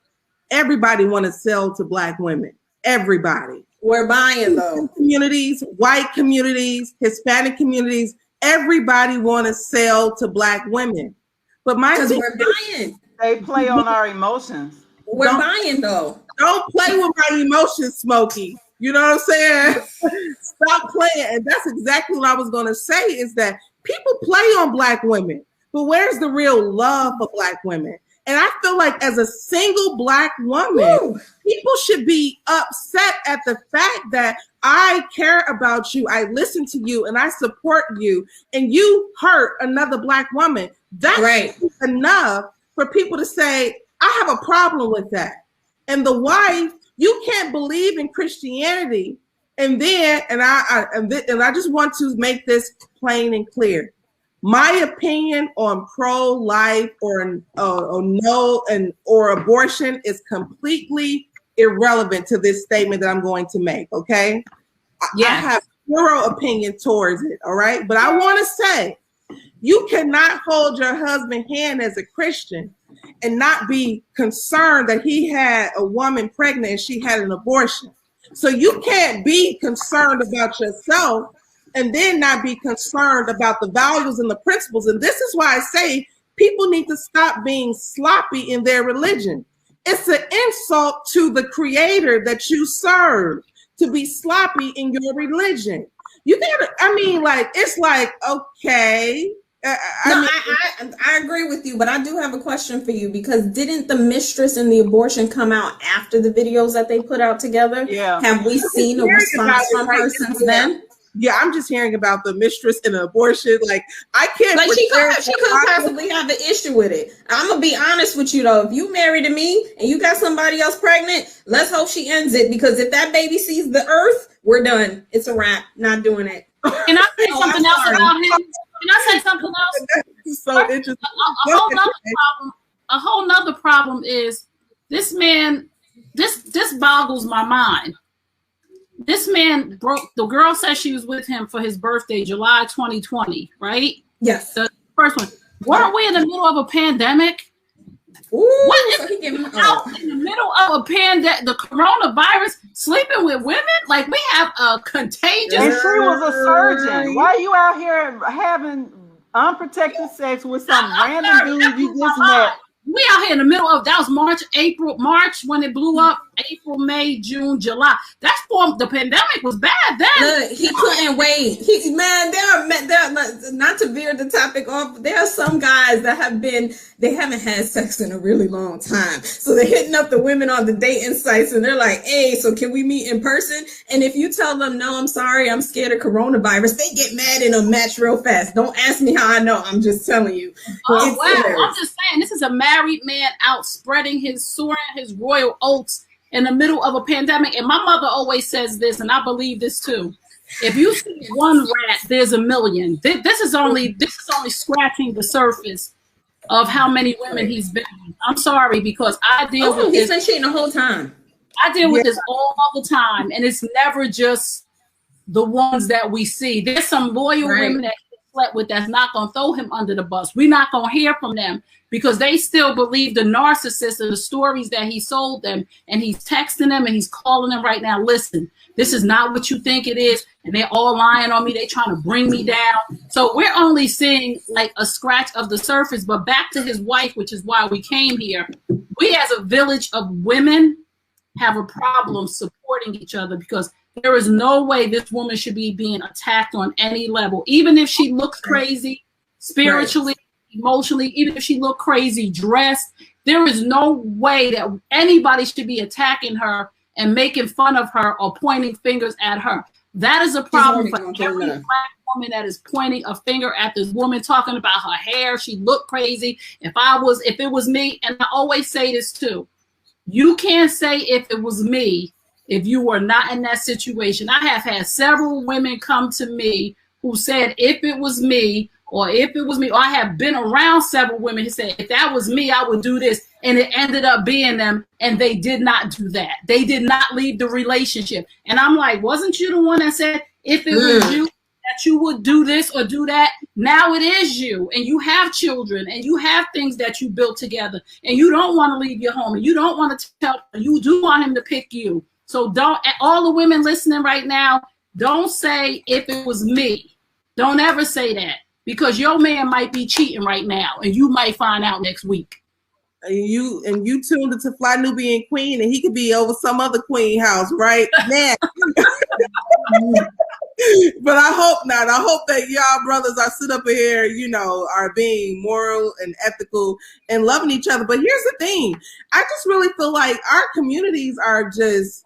Speaker 1: everybody want to sell to Black women. Everybody.
Speaker 3: We're buying though.
Speaker 1: Communities, white communities, Hispanic communities, everybody want to sell to Black women. But
Speaker 3: we're buying.
Speaker 2: They play on our emotions.
Speaker 3: We're buying though.
Speaker 1: Don't play with my emotions, Smokey. You know what I'm saying? Stop playing. And that's exactly what I was going to say, is that people play on Black women, but where's the real love for Black women? And I feel like as a single Black woman, people should be upset at the fact that I care about you, I listen to you, and I support you, and you hurt another Black woman. That's right. Enough for people to say, I have a problem with that. and the wife, you can't believe in Christianity. And then, and I just want to make this plain and clear. My opinion on pro-life or no or abortion is completely irrelevant to this statement that I'm going to make. Okay, yes. I have zero opinion towards it. All right, but I want to say, you cannot hold your husband's hand as a Christian and not be concerned that he had a woman pregnant and she had an abortion. So you can't be concerned about yourself and then not be concerned about the values and the principles. And this is why I say people need to stop being sloppy in their religion. It's an insult to the creator that you serve to be sloppy in your religion. You gotta, I mean, like, it's like, okay.
Speaker 3: I agree with you, but I do have a question for you, because didn't the mistress and the abortion come out after the videos that they put out together?
Speaker 2: Yeah.
Speaker 3: Have we seen a response from her since then?
Speaker 1: Yeah, I'm just hearing about the mistress and the abortion. Like, I can't.
Speaker 3: Like, she could possibly have an issue with it. I'm gonna be honest with you though. If you married to me and you got somebody else pregnant, let's hope she ends it, because if that baby sees the earth, we're done. It's a wrap. Not doing it.
Speaker 4: Can I say something else about him? Can I say something else?
Speaker 1: So interesting.
Speaker 4: A whole nother problem is this man. This boggles my mind. This man broke. The girl said she was with him for his birthday, July 2020, right?
Speaker 3: Yes.
Speaker 4: The first one. Weren't we in the middle of a pandemic?
Speaker 3: Ooh,
Speaker 4: what is out in the middle of a pandemic? The coronavirus, sleeping with women? Like, we have a contagious.
Speaker 2: And she was a surgeon. Why are you out here having unprotected sex with some random dude you just met?
Speaker 4: We out here in the middle of, that was March when it blew up. April, May, June, July. That's for the pandemic was bad then.
Speaker 3: Look, he couldn't wait. There not to veer the topic off. There are some guys that they haven't had sex in a really long time, so they're hitting up the women on the dating sites, and they're like, "Hey, so can we meet in person?" And if you tell them, "No, I'm sorry, I'm scared of coronavirus," they get mad and a match real fast. Don't ask me how I know. I'm just telling you.
Speaker 4: Oh wow! I'm just saying, this is a married man out spreading soaring his royal oats in the middle of a pandemic. And my mother always says this, and I believe this too. If you see one rat, there's a million. This is only scratching the surface of how many women he's been with. I'm sorry, because I deal with this.
Speaker 3: He's been cheating the whole time.
Speaker 4: I deal with this all the time, and it's never just the ones that we see. There's some loyal women that he slept with that's not going to throw him under the bus. We're not going to hear from them, because they still believe the narcissist and the stories that he sold them, and he's texting them and he's calling them right now. Listen, this is not what you think it is, and they're all lying on me. They're trying to bring me down. So we're only seeing like a scratch of the surface. But back to his wife, which is why we came here. We as a village of women have a problem supporting each other, because there is no way this woman should be being attacked on any level, even if she looks crazy spiritually. Right. Emotionally, even if she looked crazy dressed, there is no way that anybody should be attacking her and making fun of her or pointing fingers at her. That is a problem for every black woman that is pointing a finger at this woman, talking about her hair. She looked crazy. If it was me, and I always say this too, you can't say if it was me if you were not in that situation. I have had several women come to me who said, if it was me, or I have been around several women who said, if that was me, I would do this. And it ended up being them, and they did not do that. They did not leave the relationship. And I'm like, wasn't you the one that said, if it was you, that you would do this or do that? Now it is you, and you have children, and you have things that you built together, and you don't want to leave your home, and you don't want to tell, you do want him to pick you. So don't, all the women listening right now, don't say, if it was me. Don't ever say that. Because your man might be cheating right now, and you might find out next week.
Speaker 1: And you tuned into Fly Nubian Queen, and he could be over some other queen house right now. But I hope not. I hope that y'all brothers are sit up here, are being moral and ethical and loving each other. But here's the thing. I just really feel like our communities are just,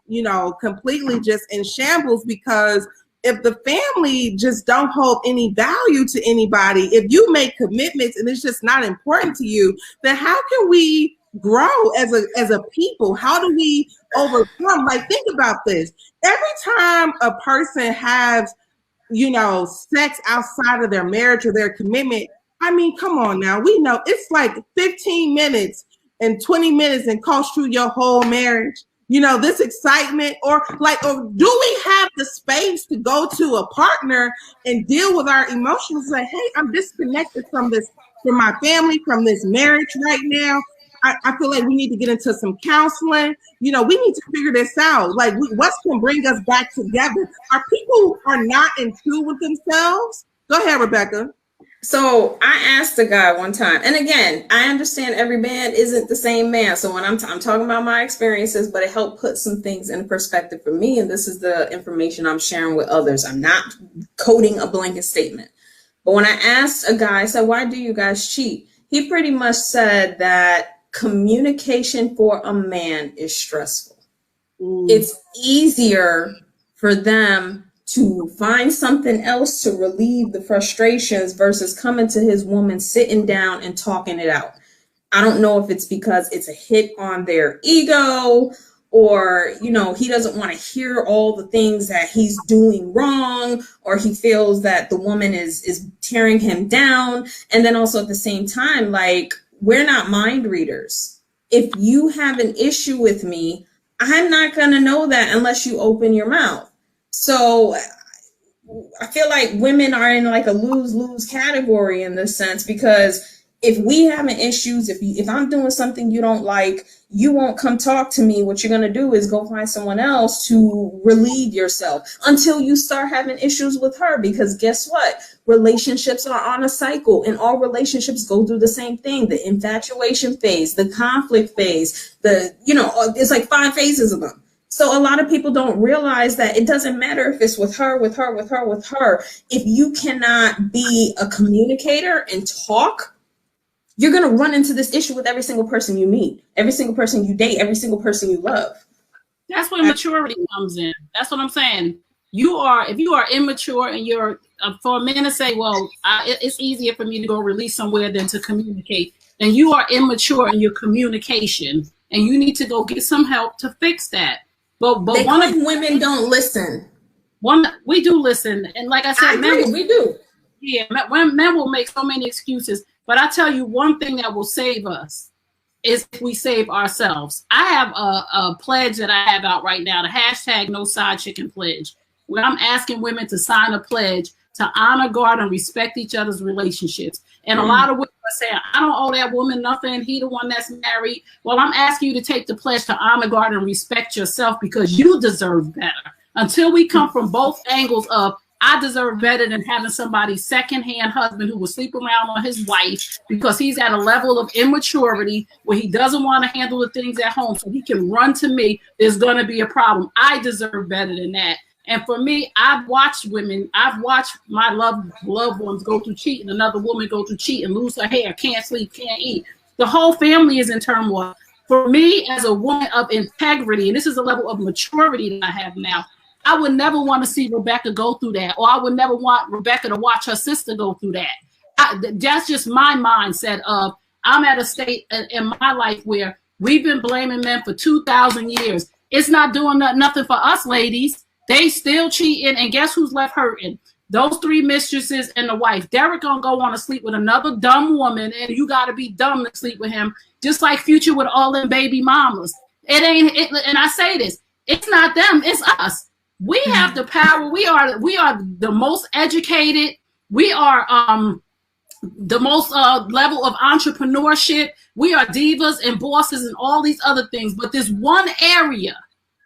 Speaker 1: completely just in shambles, because if the family just don't hold any value to anybody, if you make commitments and it's just not important to you, then how can we grow as a people? How do we overcome? Like, think about this. Every time a person has, sex outside of their marriage or their commitment, I mean, come on now. We know it's like 15 minutes and 20 minutes and cost you your whole marriage. This excitement, or do we have the space to go to a partner and deal with our emotions? Like, hey, I'm disconnected from my family, from this marriage right now. I feel like we need to get into some counseling. We need to figure this out. Like, what's going to bring us back together? Our people are not in tune with themselves. Go ahead, Rebecca.
Speaker 3: So I asked a guy one time, and again, I understand every man isn't the same man. So when I'm talking about my experiences, but it helped put some things in perspective for me. And this is the information I'm sharing with others. I'm not coding a blanket statement. But when I asked a guy, I said, why do you guys cheat? He pretty much said that communication for a man is stressful. It's easier for them to find something else to relieve the frustrations versus coming to his woman, sitting down and talking it out. I don't know if it's because it's a hit on their ego, or, he doesn't want to hear all the things that he's doing wrong, or he feels that the woman is tearing him down. And then also at the same time, like, we're not mind readers. If you have an issue with me, I'm not going to know that unless you open your mouth. So I feel like women are in like a lose-lose category in this sense, because if we having issues, if I'm doing something you don't like, you won't come talk to me. What you're going to do is go find someone else to relieve yourself until you start having issues with her. Because guess what? Relationships are on a cycle, and all relationships go through the same thing. The infatuation phase, the conflict phase, it's like 5 phases of them. So a lot of people don't realize that it doesn't matter if it's with her. If you cannot be a communicator and talk, you're going to run into this issue with every single person you meet, every single person you date, every single person you love.
Speaker 4: That's where maturity comes in. That's what I'm saying. If you are immature and you're, for a man to say, well, it's easier for me to go release somewhere than to communicate, then you are immature in your communication, and you need to go get some help to fix that. But
Speaker 3: women don't listen.
Speaker 4: We do listen, and like I said,
Speaker 3: we do.
Speaker 4: Yeah, men will make so many excuses. But I tell you, one thing that will save us is if we save ourselves. I have a pledge that I have out right now, the hashtag No Side Chicken Pledge, where I'm asking women to sign a pledge to honor, guard, and respect each other's relationships. And a lot of women are saying, I don't owe that woman nothing. He the one that's married. Well, I'm asking you to take the pledge to honor, guard, and respect yourself, because you deserve better. Until we come from both angles of, I deserve better than having somebody's secondhand husband who will sleep around on his wife because he's at a level of immaturity where he doesn't want to handle the things at home so he can run to me, there's going to be a problem. I deserve better than that. And for me, I've watched my loved ones go through cheating, another woman go through cheating, lose her hair, can't sleep, can't eat. The whole family is in turmoil. For me, as a woman of integrity, and this is a level of maturity that I have now, I would never want to see Rebecca go through that, or I would never want Rebecca to watch her sister go through that. That's just my mindset of, I'm at a state in my life where we've been blaming men for 2,000 years. It's not doing nothing for us, ladies. They still cheating, and guess who's left hurting? Those 3 mistresses and the wife. Derrick gonna go on to sleep with another dumb woman, and you gotta be dumb to sleep with him, just like Future with all them baby mamas. And I say this, it's not them, it's us. We have the power. We are the most educated. We are the most level of entrepreneurship. We are divas and bosses and all these other things. But this one area,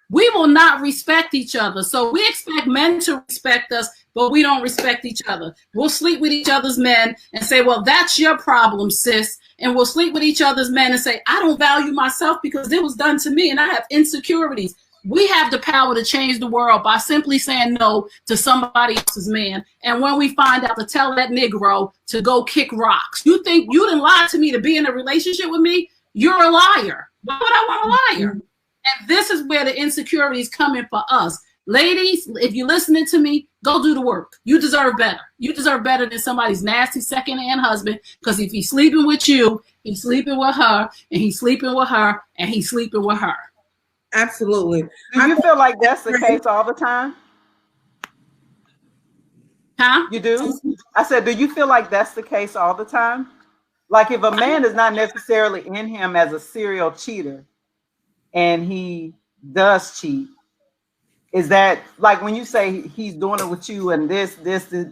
Speaker 4: we will not respect each other. So we expect men to respect us, but we don't respect each other. We'll sleep with each other's men and say, well, that's your problem, sis. And we'll sleep with each other's men and say, I don't value myself because it was done to me and I have insecurities. We have the power to change the world by simply saying no to somebody else's man. And when we find out, to tell that Negro to go kick rocks. You think you didn't lie to me to be in a relationship with me? You're a liar. Why would I want a liar? And this is where the insecurity is coming for us. Ladies, if you're listening to me, go do the work. You deserve better. You deserve better than somebody's nasty second-hand husband, because if he's sleeping with you, he's sleeping with her, and he's sleeping with her, and he's sleeping with her.
Speaker 1: Absolutely.
Speaker 2: Do you feel like that's the case all the time?
Speaker 4: Huh?
Speaker 2: You do? I said, do you feel like that's the case all the time? Like if a man is not necessarily in him as a serial cheater and he does cheat, is that like when you say he's doing it with you and this,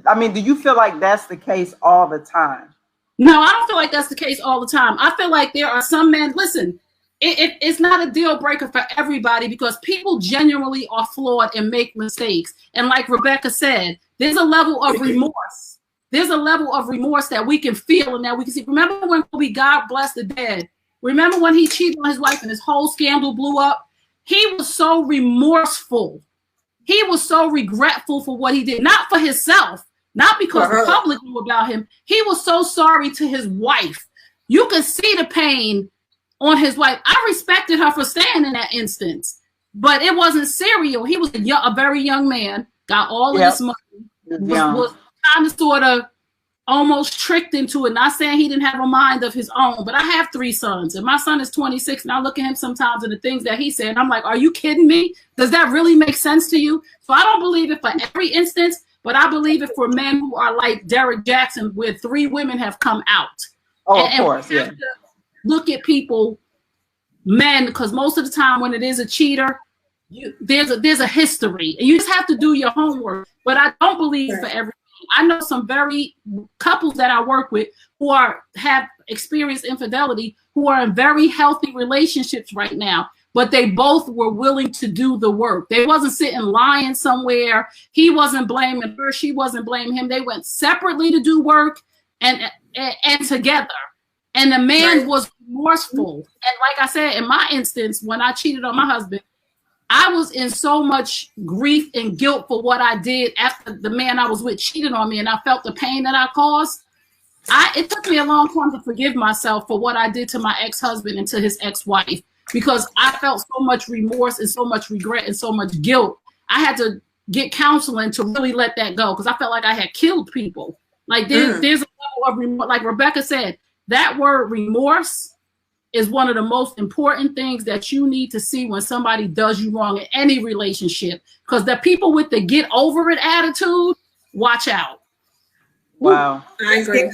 Speaker 2: I mean, do you feel like that's the case all the time?
Speaker 4: No, I don't feel like that's the case all the time. I feel like there are some men, listen, it's not a deal breaker for everybody, because people genuinely are flawed and make mistakes. And like Rebecca said, there's a level of remorse. There's a level of remorse that we can feel and that we can see. Remember when Kobe, God bless the dead, remember when he cheated on his wife and his whole scandal blew up? He was so remorseful. He was so regretful for what he did, not for himself, not because the public knew about him. He was so sorry to his wife. You could see the pain on his wife. I respected her for staying in that instance, but it wasn't serial. He was a very young man, got all of this money, was kind of sort of almost tricked into it. Not saying he didn't have a mind of his own, but I have 3 sons, and my son is 26, and I look at him sometimes and the things that he said, and I'm like, are you kidding me? Does that really make sense to you? So I don't believe it for every instance, but I believe it for men who are like Derrick Jaxn, where 3 women have come out.
Speaker 2: Oh, of course, yeah.
Speaker 4: Look at people, men, because most of the time when it is a cheater, there's a history, and you just have to do your homework. But I don't believe for everything. I know some very couples that I work with who have experienced infidelity, who are in very healthy relationships right now, but they both were willing to do the work. They wasn't sitting lying somewhere. He wasn't blaming her. She wasn't blaming him. They went separately to do work and together. And the man was remorseful. And like I said, in my instance, when I cheated on my husband, I was in so much grief and guilt for what I did after the man I was with cheated on me, and I felt the pain that I caused. It took me a long time to forgive myself for what I did to my ex-husband and to his ex-wife, because I felt so much remorse and so much regret and so much guilt. I had to get counseling to really let that go, because I felt like I had killed people. Like there's a level of remorse. Like Rebecca said, that word remorse is one of the most important things that you need to see when somebody does you wrong in any relationship. Because the people with the get over it attitude, watch out.
Speaker 2: Wow.
Speaker 3: I agree.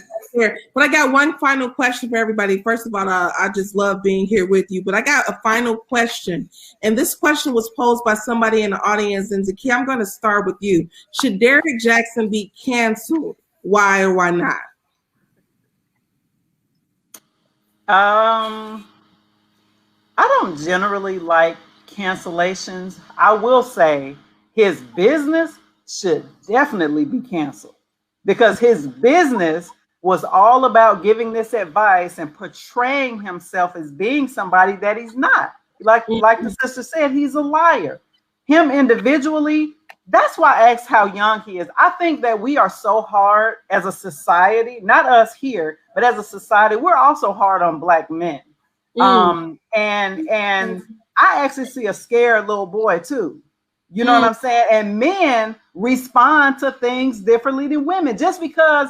Speaker 1: But I got one final question for everybody. First of all, I just love being here with you. But I got a final question. And this question was posed by somebody in the audience. And Zakiya, I'm going to start with you. Should Derrick Jaxn be canceled? Why or why not?
Speaker 2: I don't generally like cancellations. I will say his business should definitely be canceled, because his business was all about giving this advice and portraying himself as being somebody that he's not. Like the sister said, he's a liar. Him individually, that's why I asked how young he is. I think that we are so hard as a society, not us here, but as a society, we're also hard on Black men. And I actually see a scared little boy too. You know what I'm saying? And men respond to things differently than women. Just because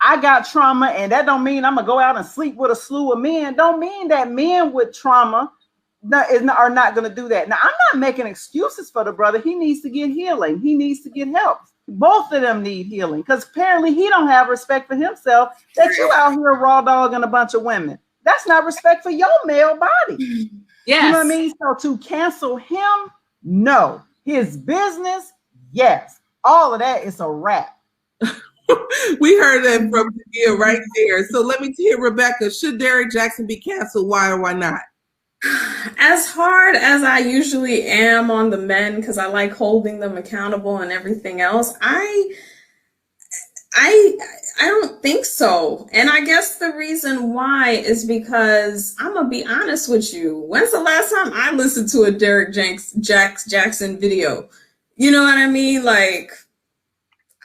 Speaker 2: I got trauma, and that don't mean I'm gonna go out and sleep with a slew of men, don't mean that men with trauma are not going to do that. Now, I'm not making excuses for the brother. He needs to get healing. He needs to get help. Both of them need healing, because apparently he don't have respect for himself, that you out here raw dogging a bunch of women. That's not respect for your male body.
Speaker 4: Yes.
Speaker 2: You know what I mean? So to cancel him, no. His business, yes. All of that is a wrap.
Speaker 1: We heard that from Zakiya right there. So let me hear Rebecca. Should Derrick Jaxn be canceled? Why or why not?
Speaker 3: As hard as I usually am on the men, because I like holding them accountable and everything else, I don't think so. And I guess the reason why is because I'm gonna be honest with you. When's the last time I listened to a Derrick Jaxn video? You know what I mean? Like,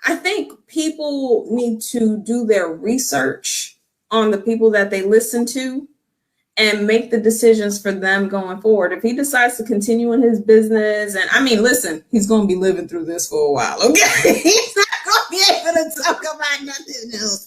Speaker 3: I think people need to do their research on the people that they listen to. and make the decisions for them going forward. If he decides to continue in his business, and I mean, listen, he's going to be living through this for a while, okay? He's not going to be able to talk about nothing else,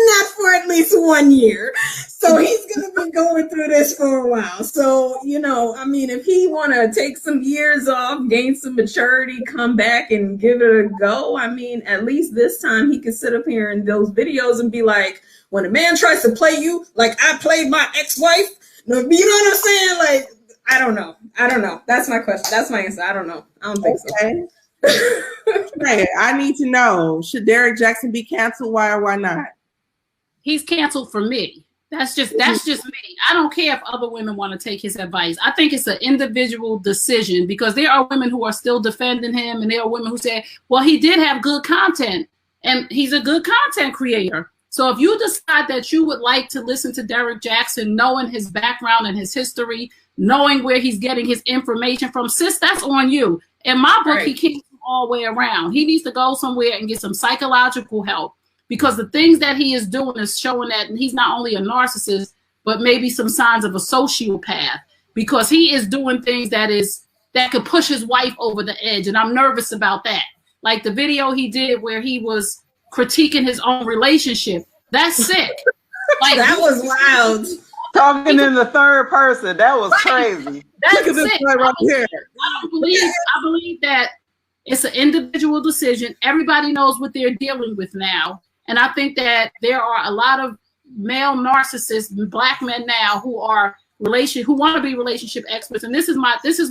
Speaker 3: not for at least 1 year. So he's going to be going through this for a while. So, you know, I mean, if he want to take some years off, gain some maturity, come back and give it a go, I mean, at least this time he can sit up here in those videos and be like, when a man tries to play you like I played my ex-wife, you know what I'm saying? Like, I don't know. That's my question. That's my answer. I don't know. I don't think so.
Speaker 1: Hey, I need to know, should Derrick Jaxn be canceled? Why or why not?
Speaker 4: He's canceled for me. That's just me. I don't care if other women want to take his advice. I think it's an individual decision, because there are women who are still defending him, and there are women who say, well, he did have good content and he's a good content creator. So if you decide that you would like to listen to Derrick Jaxn, knowing his background and his history, knowing where he's getting his information from, sis, that's on you. In my book, He can't go all the way around. He needs to go somewhere and get some psychological help, because the things that he is doing is showing that he's not only a narcissist, but maybe some signs of a sociopath, because he is doing things that could push his wife over the edge. And I'm nervous about that. Like the video he did where he was critiquing his own relationship. That's sick. Like,
Speaker 3: that was wild.
Speaker 2: Talking in the third person. That was crazy.
Speaker 4: That's
Speaker 1: Look at
Speaker 4: sick.
Speaker 1: this right here.
Speaker 4: I believe that it's an individual decision. Everybody knows what they're dealing with now. And I think that there are a lot of male narcissists, Black men now, who want to be relationship experts. And this is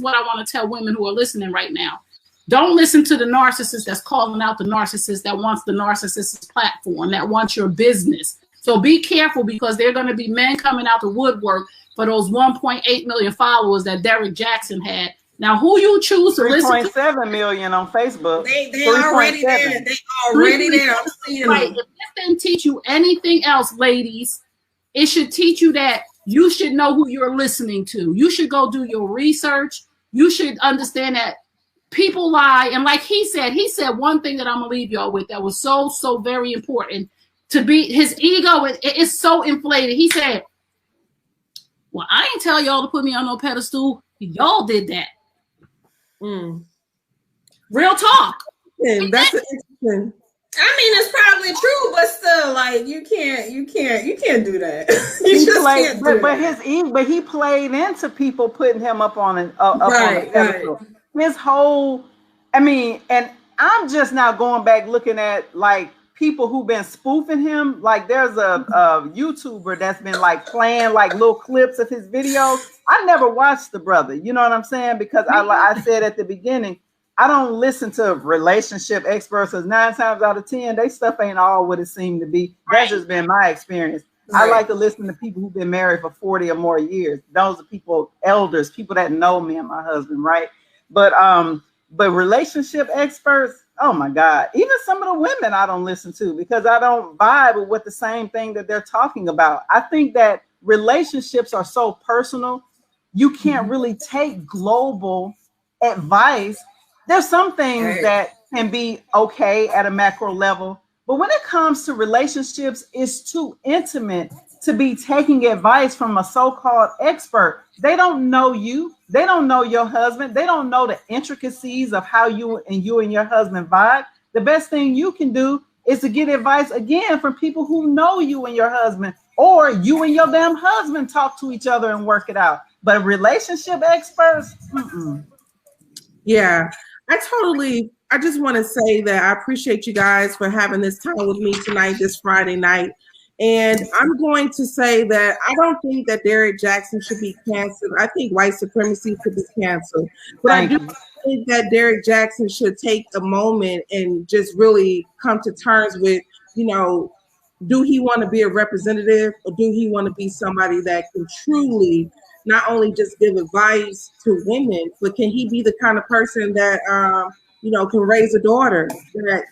Speaker 4: what I want to tell women who are listening right now. Don't listen to the narcissist that's calling out the narcissist that wants the narcissist's platform, that wants your business. So be careful, because there are going to be men coming out the woodwork for those 1.8 million followers that Derrick Jaxn had. Now, who you choose to listen to?
Speaker 2: 3.7 million on Facebook.
Speaker 3: They already there. They already there. I'm seeing
Speaker 4: right. If this didn't teach you anything else, ladies, it should teach you that you should know who you're listening to. You should go do your research. You should understand that people lie. And like he said one thing that I'm going to leave y'all with that was so very important. To be his ego is so inflated. He said, well, I ain't tell y'all to put me on no pedestal. Y'all did that. Real talk.
Speaker 1: That's interesting.
Speaker 3: I mean, it's probably true, but still, like, you can't do that. You just can't do that.
Speaker 2: But he played into people putting him up on a pedestal.
Speaker 3: Right.
Speaker 2: His whole, I mean, and I'm just now going back looking at like people who've been spoofing him. Like there's a YouTuber that's been like playing like little clips of his videos. I never watched the brother, you know what I'm saying? Because I said at the beginning, I don't listen to relationship experts, because 9 times out of 10, they stuff ain't all what it seemed to be. That's just been my experience. Right. I like to listen to people who've been married for 40 or more years. Those are people, elders, people that know me and my husband, right? But relationship experts, oh my God, even some of the women I don't listen to, because I don't vibe with the same thing that they're talking about. I think that relationships are so personal. You can't really take global advice. There's some things that can be okay at a macro level, but when it comes to relationships, it's too intimate to be taking advice from a so-called expert. They don't know you. They don't know your husband. They don't know the intricacies of how you and your husband vibe. The best thing you can do is to get advice again from people who know you and your husband, or you and your damn husband talk to each other and work it out. But relationship experts,
Speaker 1: Yeah, I just want to say that I appreciate you guys for having this time with me tonight, this Friday night. And I'm going to say that I don't think that Derrick Jaxn should be canceled. I think white supremacy should be canceled. But I do think that Derrick Jaxn should take a moment and just really come to terms with, you know, do he want to be a representative, or do he want to be somebody that can truly not only just give advice to women, but can he be the kind of person that, can raise a daughter, that,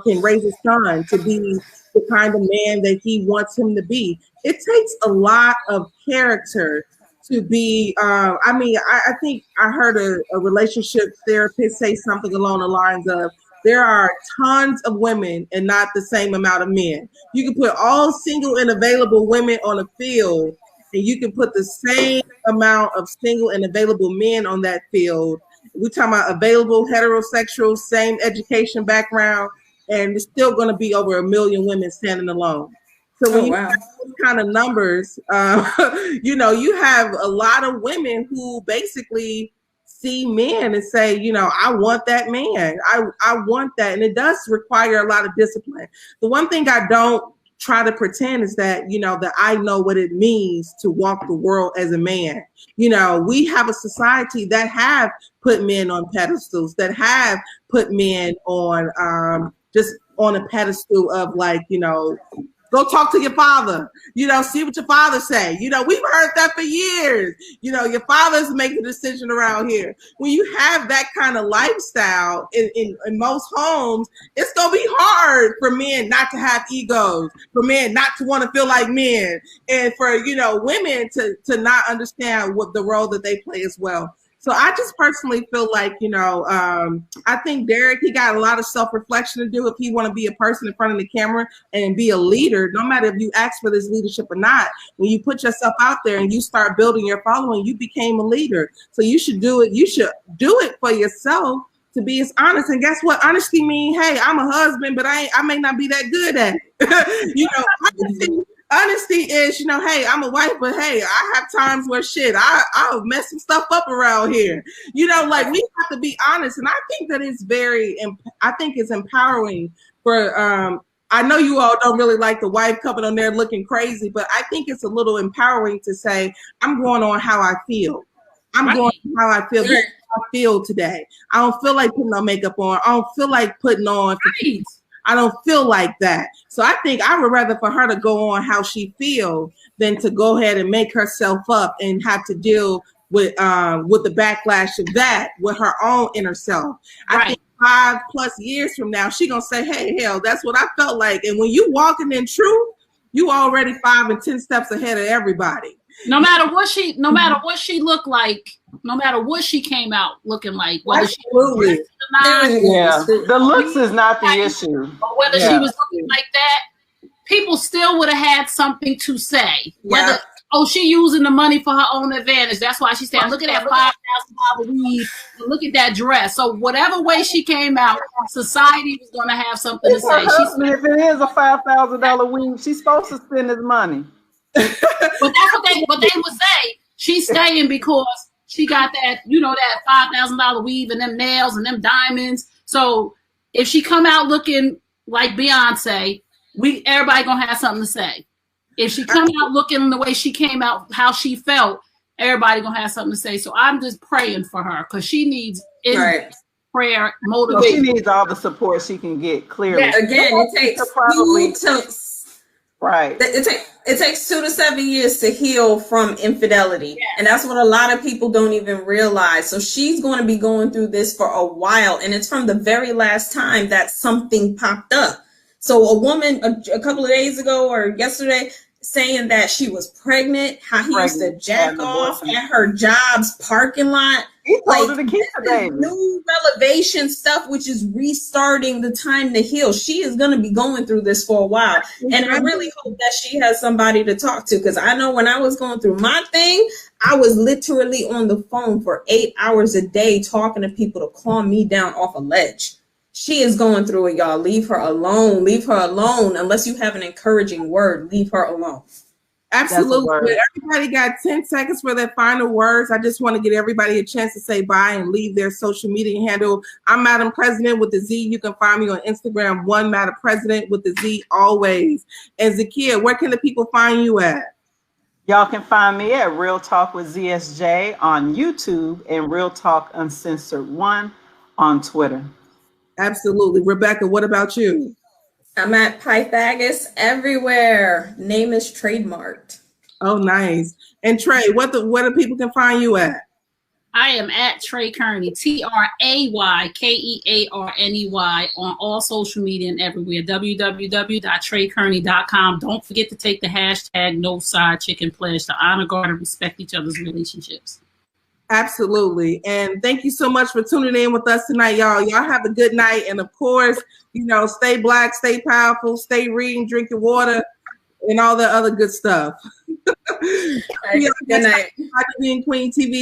Speaker 1: can raise a son to be the kind of man that he wants him to be. It takes a lot of character to be, I think I heard a relationship therapist say something along the lines of, there are tons of women and not the same amount of men. You can put all single and available women on a field, and you can put the same amount of single and available men on that field. We're talking about available heterosexual, same education background, and there's still going to be over 1 million women standing alone. So when you have those kind of numbers, you have a lot of women who basically see men and say, I want that man. I want that. And it does require a lot of discipline. The one thing I don't try to pretend is that, that I know what it means to walk the world as a man. We have a society that have put men on pedestals, that have put men on just on a pedestal of like, go talk to your father, see what your father say. We've heard that for years. Your father's making the decision around here. When you have that kind of lifestyle in most homes, it's going to be hard for men not to have egos, for men not to want to feel like men, and for, women to not understand what the role that they play as well. So I just personally feel like, I think Derrick, he got a lot of self-reflection to do if he want to be a person in front of the camera and be a leader, no matter if you ask for this leadership or not. When you put yourself out there and you start building your following, you became a leader. So you should do it. You should do it for yourself to be as honest. And guess what? Honesty means, hey, I'm a husband, but I may not be that good at it. Honesty is, hey, I'm a wife, but hey, I have times where I'll mess some stuff up around here. Like we have to be honest. And I think that it's it's empowering for, I know you all don't really like the wife coming on there looking crazy, but I think it's a little empowering to say, I'm going on how I feel. I'm going on how I feel. This is how I feel today. I don't feel like putting no makeup on. I don't feel like putting on fatigues. I don't feel like that. So I think I would rather for her to go on how she feels than to go ahead and make herself up and have to deal with the backlash of that with her own inner self. Right. I think 5+ years from now, she gonna say, hey, hell, that's what I felt like. And when you walking in truth, you already 5 and 10 steps ahead of everybody.
Speaker 4: No matter what she looked like, no matter what she came out looking like, whether she was
Speaker 2: the looks is not the issue.
Speaker 4: Or whether she was looking like that, people still would have had something to say. Whether she using the money for her own advantage. That's why she's saying, look at that $5,000 weave, look at that dress. So whatever way she came out, society was going to have something to say.
Speaker 2: If it is a $5,000 weave, she's supposed to spend his money.
Speaker 4: But that's what they would say. She's staying because she got that, that $5,000 weave and them nails and them diamonds. So if she come out looking like Beyonce, everybody gonna have something to say. If she come out looking the way she came out, how she felt, everybody gonna have something to say. So I'm just praying for her because she needs prayer, motivation.
Speaker 2: She needs all the support she can get. Clearly,
Speaker 3: again, it takes
Speaker 2: Right.
Speaker 3: It takes 2 to 7 years to heal from infidelity. Yeah. And that's what a lot of people don't even realize. So she's going to be going through this for a while. And it's from the very last time that something popped up. So a woman a couple of days ago or yesterday saying that she was pregnant, how he used to jack off at her job's parking lot.
Speaker 2: He told her to keep the baby.
Speaker 3: New revelation stuff, which is restarting the time to heal. She is going to be going through this for a while. And I really hope that she has somebody to talk to, because I know when I was going through my thing, I was literally on the phone for 8 hours a day talking to people to calm me down off a ledge. She is going through it, y'all. Leave her alone. Leave her alone. Unless you have an encouraging word, leave her alone.
Speaker 1: Absolutely. Everybody got 10 seconds for their final words. I just want to give everybody a chance to say bye and leave their social media handle. I'm Madam President with the Z. You can find me on Instagram, one Madam President with the Z always. And Zakia, where can the people find you at?
Speaker 2: Y'all can find me at Real Talk with ZSJ on YouTube and Real Talk Uncensored 1 on Twitter.
Speaker 1: Absolutely. Rebecca, what about you?
Speaker 3: I'm at Pythagoras everywhere. Name is trademarked.
Speaker 1: Oh, nice. And Trey, what do people can find you at?
Speaker 4: I am at Trey Kearney, TrayKearney on all social media and everywhere. www.traykearney.com. Don't forget to take the hashtag No Side Chicken Pledge to honor, guard, and respect each other's relationships.
Speaker 1: Absolutely. And thank you so much for tuning in with us tonight, y'all. Y'all have a good night. And of course, stay black, stay powerful, stay reading, drink your water, and all the other good stuff.
Speaker 3: Good night.
Speaker 1: Queen TV.